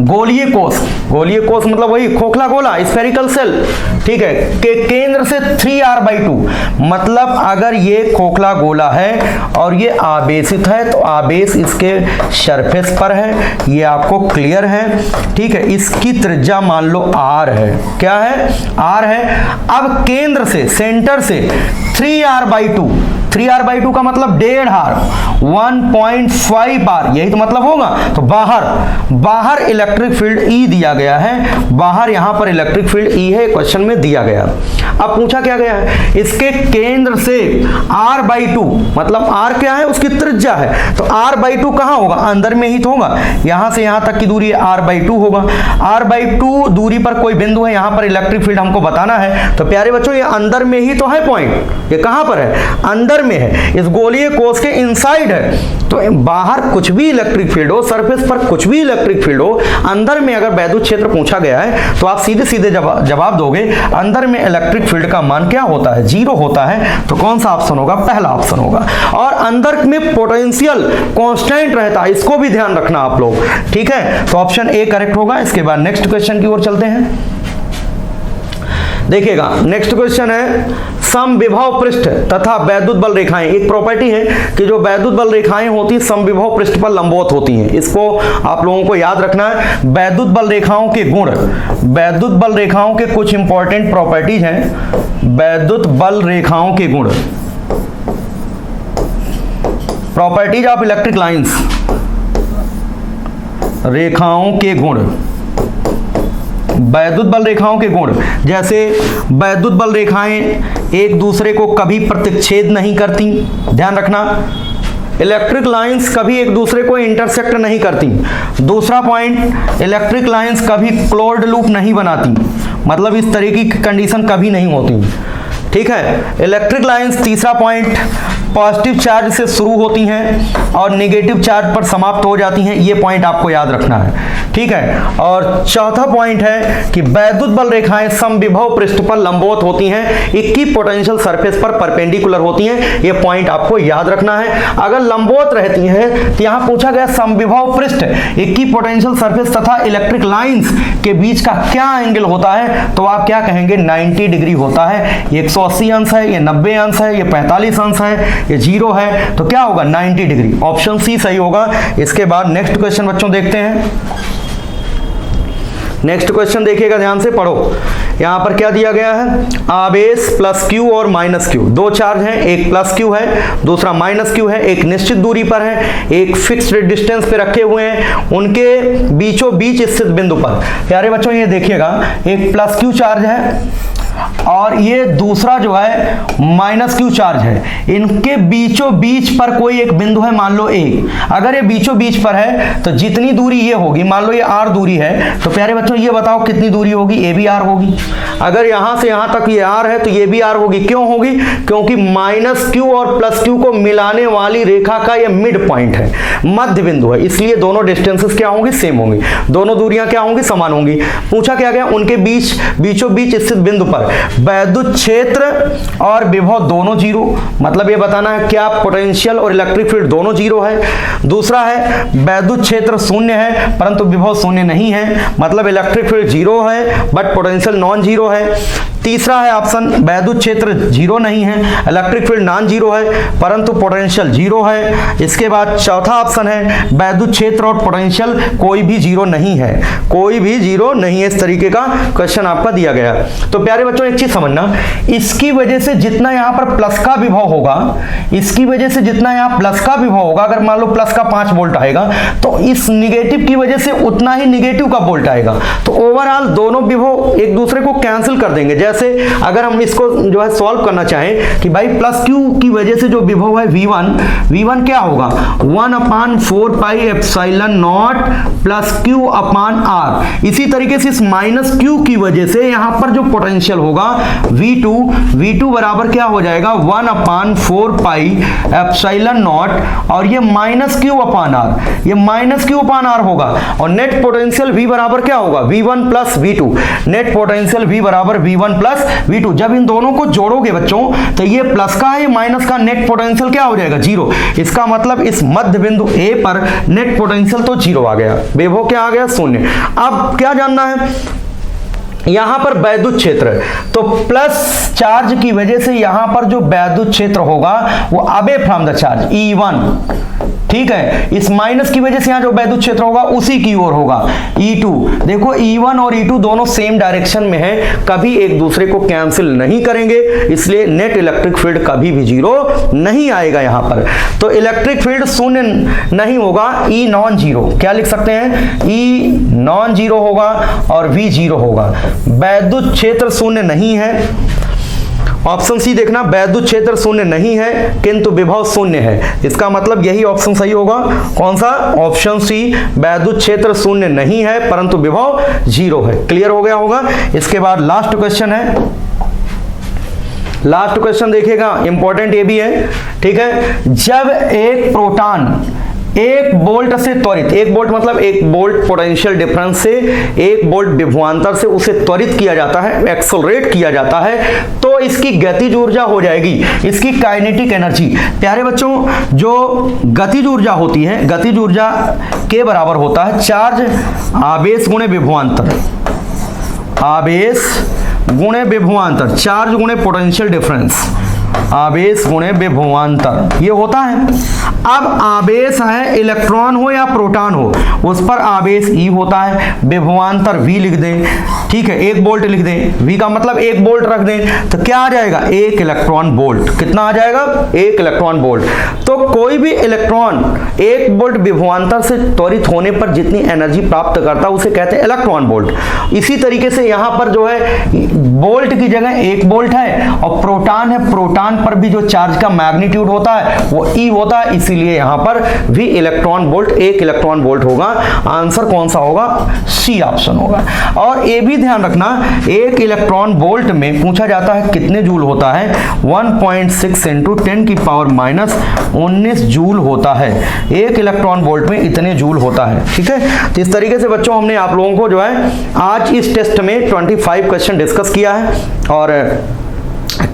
गोलीय कोष मतलब वही खोखला गोला, स्फेरिकल सेल, ठीक है, के केंद्र से 3r/2, मतलब अगर ये खोखला गोला है और ये आवेशित है तो आवेश इसके सरफेस पर है, ये आपको क्लियर है। ठीक है, इसकी त्रिज्या मान लो r है, क्या है r है। अब केंद्र से, सेंटर से 3r/2 का मतलब 1.5r, 1.5r, यही तो मतलब होगा। तो बाहर इलेक्ट्रिक फील्ड E दिया गया है, बाहर यहां पर इलेक्ट्रिक फील्ड E है, क्वेश्चन में दिया गया। अब पूछा क्या गया है, इसके केंद्र से r/2, मतलब r क्या है, उसकी त्रिज्या है, तो r/2 कहां होगा, अंदर में ही तो होगा। यहां से यहां तक की दूरी r/2 होगा। r/2 दूरी पर कोई बिंदु है, यहां पर इलेक्ट्रिक फील्ड हमको बताना है। तो प्यारे बच्चों ये अंदर में ही तो है पॉइंट, ये कहां पर है, अंदर में है, इस गोलीय कोष के इनसाइड है। तो बाहर कुछ भी इलेक्ट्रिक फील्ड हो, सरफेस पर कुछ भी इलेक्ट्रिक फील्ड हो, अंदर में अगर वैद्युत क्षेत्र पूछा गया है तो आप सीधे जवाब दोगे अंदर में इलेक्ट्रिक फील्ड का मान क्या होता है, 0 होता है। तो कौन सा ऑप्शन होगा, पहला ऑप्शन होगा। और अंदर में पोटेंशियल कांस्टेंट रहता है, इसको भी ध्यान रखना आप लोग। ठीक है, तो ऑप्शन ए करेक्ट होगा। इसके बाद नेक्स्ट क्वेश्चन की ओर चलते हैं। देखिएगा नेक्स्ट क्वेश्चन है, समविभव पृष्ठ तथा वैद्युत बल रेखाएं। एक प्रॉपर्टी है कि जो वैद्युत बल रेखाएं होती समविभव पृष्ठ पर लंबवत होती हैं, इसको आप लोगों को याद रखना है। वैद्युत बल रेखाओं के गुण, वैद्युत बल रेखाओं के कुछ इंपॉर्टेंट प्रॉपर्टीज हैं। वैद्युत बल रेखाओं के गुण, प्रॉपर्टीज ऑफ इलेक्ट्रिक लाइंस, रेखाओं के गुण, वैद्युत बल रेखाओं के गुण। जैसे वैद्युत बल रेखाएं एक दूसरे को कभी प्रतिच्छेद नहीं करती, ध्यान रखना। इलेक्ट्रिक लाइंस कभी एक दूसरे को इंटरसेक्ट नहीं करती। दूसरा पॉइंट, इलेक्ट्रिक लाइंस कभी क्लोज्ड लूप नहीं बनाती, मतलब इस तरीके की कंडीशन कभी नहीं होती। ठीक है, इलेक्ट्रिक लाइंस, तीसरा पॉइंट, पॉजिटिव चार्ज से शुरू होती हैं और नेगेटिव चार्ज पर समाप्त हो जाती हैं, ये पॉइंट आपको याद रखना है। ठीक है, और चौथा पॉइंट है कि वैद्युत बल रेखाएं समविभव पृष्ठ पर लंबवत होती हैं, इक्की पोटेंशियल सरफेस पर परपेंडिकुलर होती हैं, ये पॉइंट आपको याद रखना है। अगर लंबवत रहती हैं तो यहां पूछा गया समविभव पृष्ठ, इक्की पोटेंशियल सरफेस तथा इलेक्ट्रिक लाइंस के बीच का क्या एंगल होता है, तो आप क्या कहेंगे, 90 डिग्री होता है। ये 180 अंश है, ये 90 अंश है, ये 45 अंश है, ये 0 है, तो क्या होगा 90 डिग्री। ऑप्शन सी सही होगा। इसके बाद नेक्स्ट क्वेश्चन बच्चों देखते हैं। नेक्स्ट क्वेश्चन देखिएगा ध्यान से, पढ़ो। यहां पर क्या दिया गया है, आवेश प्लस क्यू और माइनस क्यू, दो चार्ज हैं, एक प्लस क्यू है, दूसरा माइनस क्यू है, एक निश्चित दूरी पर है, एक फिक्स्ड डिस्टेंस पे रखे हुए हैं, उनके बीचों बीच स्थित बिंदु पर। प्यारे बच्चों ये देखिएगा, एक प्लस क्यू चार्ज है और ये दूसरा जो है माइनस क्यू चार्ज है, इनके बीचों बीच पर कोई एक बिंदु है, मान लो ए। अगर ये बीचों बीच पर है तो जितनी दूरी ये होगी, मान लो ये r दूरी है, तो प्यारे बच्चों ये बताओ कितनी दूरी होगी, ये भी r होगी। अगर यहां से यहां तक ये r है तो ये भी r होगी। क्यों होगी, क्योंकि माइनस क्यू और प्लस क्यू को मिलाने वाली रेखा का ये मिड पॉइंट है, मध्य बिंदु है, इसलिए दोनों डिस्टेंसेस क्या होंगी, सेम होंगी, दोनों दूरियां क्या होंगी, समान होंगी। पूछा क्या गया, उनके बीचों बीच स्थित बिंदु पर वैद्युत क्षेत्र और विभव दोनों 0, मतलब ये बताना है क्या पोटेंशियल और इलेक्ट्रिक फील्ड दोनों 0 है। दूसरा है वैद्युत क्षेत्र 0 है परंतु विभव 0 नहीं है, मतलब इलेक्ट्रिक फील्ड 0 है बट पोटेंशियल नॉन 0 है। तीसरा है ऑप्शन वैद्युत क्षेत्र जीरो नहीं है, इलेक्ट्रिक फील्ड नॉन जीरो है परंतु पोटेंशियल जीरो है। इसके बाद चौथा ऑप्शन है वैद्युत क्षेत्र और पोटेंशियल कोई भी जीरो नहीं है, कोई भी जीरो नहीं है। इस तरीके का क्वेश्चन आपका दिया गया। तो प्यारे बच्चों एक चीज समझना, इसकी वजह से जितना यहां पर प्लस का विभव होगा, इसकी वजह से जितना यहां प्लस का विभव होगा, अगर मान लो प्लस का 5 वोल्ट आएगा तो इस निगेटिव की वजह से उतना ही निगेटिव का वोल्ट आएगा। तो ओवरऑल दोनों विभव एक दूसरे को कैंसिल कर देंगे। जैसे अगर हम इसको जो है सॉल्व करना चाहें कि भाई प्लस क्यू की वजह से जो विभव है V1 क्या होगा 1/4 pi epsilon naught plus q upon r. इसी तरीके से इस माइनस क्यू की वजह से यहां पर जो पोटेंशियल होगा V2 बराबर क्या हो जाएगा 1/4 पाई एप्सिलॉन नॉट और ये माइनस क्यू अपान आर, ये माइनस क्यू अपान आर होगा। और नेट पोटेंशियल V बराबर क्या होगा V1 plus V2, net potential V बराबर V1 प्लस V2। जब इन दोनों को जोड़ोगे बच्चों तो ये प्लस का है ये माइनस का, नेट पोटेंशियल क्या हो जाएगा जीरो। इसका मतलब इस मध्य बिंदु A पर नेट पोटेंशियल तो जीरो आ गया, विभव क्या आ गया शून्य। अब क्या जानना है यहां पर वैद्युत क्षेत्र, तो प्लस चार्ज की वजह से यहां पर जो वैद्युत क्षेत्र होगा वो away from the charge E1, ठीक है। इस माइनस की वजह से यहां जो वैद्युत क्षेत्र होगा उसी की ओर होगा E2। देखो E1 और E2 दोनों सेम डायरेक्शन में है, कभी एक दूसरे को कैंसिल नहीं करेंगे, इसलिए नेट इलेक्ट्रिक फील्ड कभी भी जीरो नहीं आएगा यहां पर। तो इलेक्ट्रिक फील्ड शून्य नहीं होगा, E नॉन जीरो, क्या लिख सकते हैं E नॉन जीरो होगा और V जीरो होगा। वैद्युत क्षेत्र शून्य नहीं है, ऑप्शन सी देखना, वैद्युत क्षेत्र शून्य नहीं है किंतु विभव शून्य है। इसका मतलब यही ऑप्शन सही होगा, कौन सा ऑप्शन सी, वैद्युत क्षेत्र शून्य नहीं है परंतु विभव जीरो है। क्लियर हो गया होगा। इसके बाद लास्ट क्वेश्चन है, लास्ट क्वेश्चन देखिएगा, इंपॉर्टेंट ये भी है, ठीक है। जब एक प्रोटॉन एक बोल्ट से त्वरित, एक बोल्ट मतलब एक बोल्ट पोटेंशियल डिफरेंस से एक बोल्ट विभवांतर से उसे त्वरित किया जाता है, एक्सेलरेट किया जाता है, तो इसकी गतिज ऊर्जा हो जाएगी इसकी काइनेटिक एनर्जी। प्यारे बच्चों जो गतिज ऊर्जा होती है, गतिज ऊर्जा के बराबर होता है चार्ज आवेश गुणे विभवांतर, आवेश गुणे विभवांतर, चार्ज गुणे पोटेंशियल डिफरेंस, आवेश गुणे विभवांतर, ये होता है। अब आवेश है इलेक्ट्रॉन हो या प्रोटॉन हो, उस पर आवेश E होता है, विभवांतर V लिख दें, ठीक है, 1 वोल्ट लिख दें, V का मतलब 1 वोल्ट रख दें, तो क्या आ जाएगा 1 इलेक्ट्रॉन वोल्ट। कितना आ जाएगा 1 इलेक्ट्रॉन वोल्ट। तो कोई भी इलेक्ट्रॉन 1 वोल्ट विभवांतर से त्वरित होने पर जितनी एनर्जी प्राप्त करता है उसे कहते हैं इलेक्ट्रॉन वोल्ट। इसी तरीके से यहाँ पर जो है वोल्ट की जगह 1 वोल्ट है और प्रोटॉन है, प्रोटॉन पर भी जो चार्ज का मैग्नीट्यूड होता है वो E होता है, इसीलिए यहां पर V electron volt 1 electron volt होगा। आंसर कौन सा होगा C ऑप्शन होगा। और ये भी ध्यान रखना 1 इलेक्ट्रॉन वोल्ट में पूछा जाता है कितने जूल होता है 1.6 × 10⁻⁻19 जूल होता है। 1 इलेक्ट्रॉन वोल्ट में इतने जूल होता है, ठीक है। तो इस तरीके से बच्चों हमने आप लोगों को जो है आज इस टेस्ट में 25 क्वेश्चन डिस्कस किया है और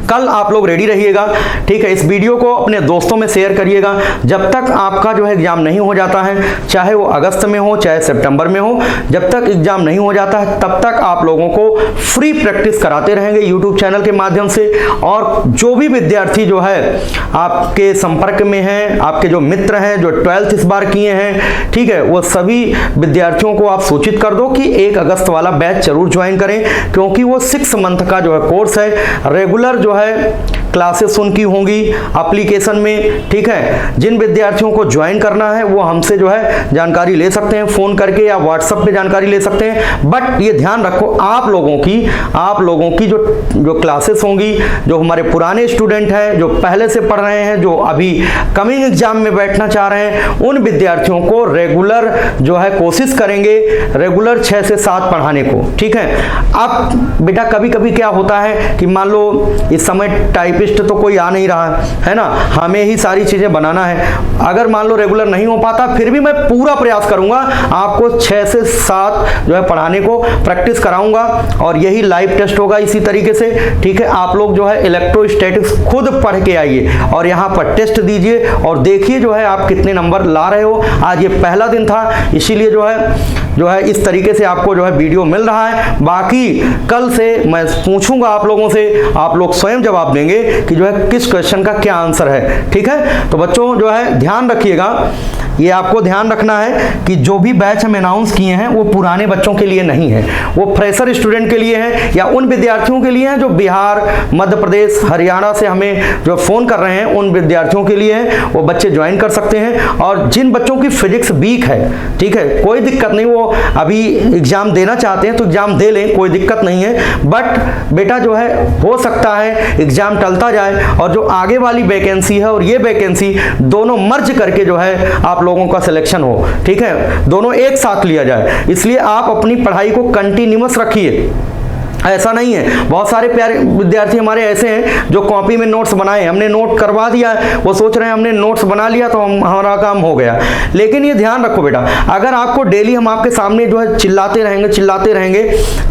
कल आप लोग रेडी रहिएगा, ठीक है। इस वीडियो को अपने दोस्तों में शेयर करिएगा। जब तक आपका जो है एग्जाम नहीं हो जाता है, चाहे वो अगस्त में हो चाहे सितंबर में हो, जब तक एग्जाम नहीं हो जाता है तब तक आप लोगों को फ्री प्रैक्टिस कराते रहेंगे यूट्यूब चैनल के माध्यम से। और जो भी विद्यार्थी जो है आपके संपर्क में हैं, आपके जो मित्र हैं जो 12th इस बार किए हैं, ठीक है, वो सभी विद्यार्थियों को आप सूचित कर दो कि 1 अगस्त वाला बैच जरूर ज्वाइन करें, क्योंकि वो 6 मंथ का जो है कोर्स है। रेगुलर जो है क्लासेस उनकी होंगी एप्लीकेशन में, ठीक है। जिन विद्यार्थियों को ज्वाइन करना है वो हमसे जो है जानकारी ले सकते हैं फोन करके या व्हाट्सएप पे जानकारी ले सकते हैं। बट ये ध्यान रखो आप लोगों की जो क्लासेस होंगी, जो हमारे पुराने स्टूडेंट हैं जो पहले से पढ़ रहे हैं, जो अभी कमिंग एग्जाम में बैठना चाह रहे हैं, उन विद्यार्थियों को रेगुलर जो है कोशिश करेंगे रेगुलर 6 से 7 पढ़ाने को, ठीक है। अब बेटा कभी कभी क्या होता है कि मान लो इस समय टाइपिस्ट तो कोई आ नहीं रहा है ना, हमें ही सारी चीजें बनाना है। अगर मान लो रेगुलर नहीं हो पाता फिर भी मैं पूरा प्रयास करूंगा आपको 6 से 7 जो है पढ़ाने को प्रैक्टिस कराऊंगा और यही लाइव टेस्ट होगा इसी तरीके से, ठीक है। आप लोग जो है इलेक्ट्रोस्टैटिक्स खुद पढ़ के आइए और यहाँ पर टेस्ट दीजिए और देखिए जो है आप कितने नंबर ला रहे हो। आज ये पहला दिन था, इसीलिए जो है जो है इस तरीके से आपको जो है वीडियो मिल रहा है। बाकी कल से मैं पूछूंगा आप लोगों से, आप लोग स्वयं जवाब देंगे कि जो है किस क्वेश्चन का क्या आंसर है। ठीक है, तो बच्चों जो है ध्यान रखिएगा, ये आपको ध्यान रखना है कि जो भी बैच हम अनाउंस किए हैं वो पुराने बच्चों के लिए नहीं है, वो फ्रेशर स्टूडेंट के लिए है या उन विद्यार्थियों के लिए है जो बिहार, मध्य प्रदेश, हरियाणा से हमें जो फ़ोन कर रहे हैं उन विद्यार्थियों के लिए है। वो बच्चे ज्वाइन कर सकते हैं। और जिन बच्चों की फिजिक्स वीक है, ठीक है, कोई दिक्कत नहीं, वो अभी एग्ज़ाम देना चाहते हैं तो एग्ज़ाम दे लें, कोई दिक्कत नहीं है। बट बेटा जो है हो सकता है एग्ज़ाम टलता जाए और जो आगे वाली वैकेंसी है और ये वैकेंसी दोनों मर्ज करके जो है आप लोगों का सिलेक्शन हो। ठीक है, दोनों एक साथ लिया जाए, इसलिए आप अपनी पढ़ाई को कंटिन्यूअस रखिए। ऐसा नहीं है, बहुत सारे प्यारे विद्यार्थी हमारे ऐसे हैं जो कॉपी में नोट्स बनाए, हमने नोट करवा दिया है, वो सोच रहे हैं हमने नोट्स बना लिया तो हमारा काम हो गया। लेकिन ये ध्यान रखो बेटा, अगर आपको डेली हम आपके सामने जो है चिल्लाते रहेंगे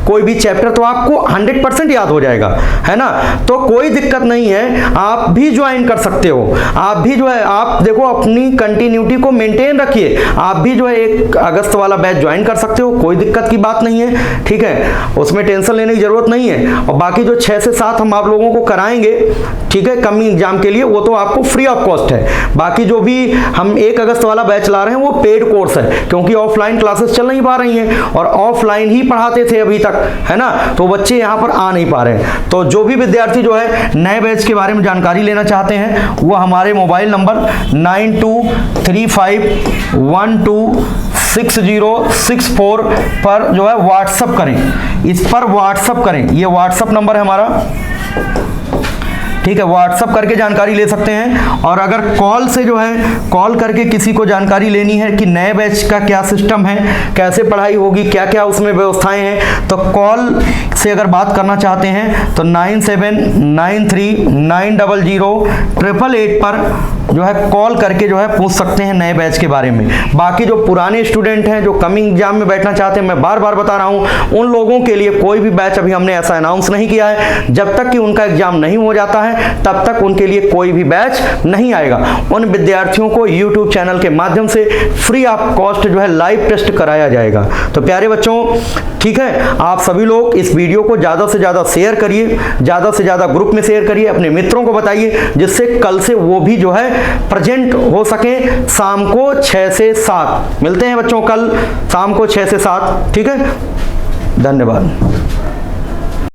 कोई भी चैप्टर, तो आपको 100% याद हो जाएगा, है ना। तो कोई दिक्कत नहीं है, आप भी ज्वाइन कर सकते हो। आप भी जो है, आप देखो अपनी कंटिन्यूटी को मेंटेन रखिए, आप भी जो है 1 अगस्त वाला बैच ज्वाइन कर सकते हो, कोई दिक्कत की बात नहीं है। ठीक है, उसमें टेंशन लेने जरूरत नहीं है। और बाकी जो 6 से 7 हम आप लोगों को कराएंगे, ठीक है, कमिंग एग्जाम के लिए, वो तो आपको फ्री ऑफ कॉस्ट है। बाकी जो भी हम 1 अगस्त वाला बैच ला रहे हैं वो पेड कोर्स है, क्योंकि ऑफलाइन क्लासेस चल नहीं पा रही हैं और ऑफलाइन ही पढ़ाते थे अभी तक, है ना, तो बच्चे यहाँ पर आ नहीं पा रहे हैं। तो जो भी विद्यार्थी जो है नए बैच के बारे में जानकारी लेना चाहते हैं वो हमारे मोबाइल नंबर 9235126064 पर जो है व्हाट्सअप करें, इस पर व्हाट्सअप करें, ये व्हाट्सअप नंबर है हमारा। ठीक है, व्हाट्सअप करके जानकारी ले सकते हैं। और अगर कॉल से जो है कॉल करके किसी को जानकारी लेनी है कि नए बैच का क्या सिस्टम है, कैसे पढ़ाई होगी, क्या क्या उसमें व्यवस्थाएं हैं, तो कॉल से अगर बात करना चाहते हैं तो 9793900888 पर जो है कॉल करके जो है पूछ सकते हैं नए बैच के बारे में। बाकी जो पुराने स्टूडेंट हैं जो कमिंग एग्जाम में बैठना चाहते हैं, मैं बार बार बता रहा हूं, उन लोगों के लिए कोई भी बैच अभी हमने ऐसा अनाउंस नहीं किया है। जब तक कि उनका एग्जाम नहीं हो जाता है तब तक उनके लिए कोई भी बैच नहीं आएगा। उन विद्यार्थियों को YouTube चैनल के माध्यम से फ्री ऑफ कॉस्ट जो है लाइव टेस्ट कराया जाएगा। तो प्यारे बच्चों, ठीक है, आप सभी लोग इस वीडियो को ज़्यादा से ज़्यादा शेयर करिए, ज़्यादा से ज़्यादा ग्रुप में शेयर करिए, अपने मित्रों को बताइए, जिससे कल से वो भी जो है प्रेजेंट हो सके। शाम को 6 से 7 मिलते हैं बच्चों, कल शाम को 6 से 7। ठीक है, धन्यवाद।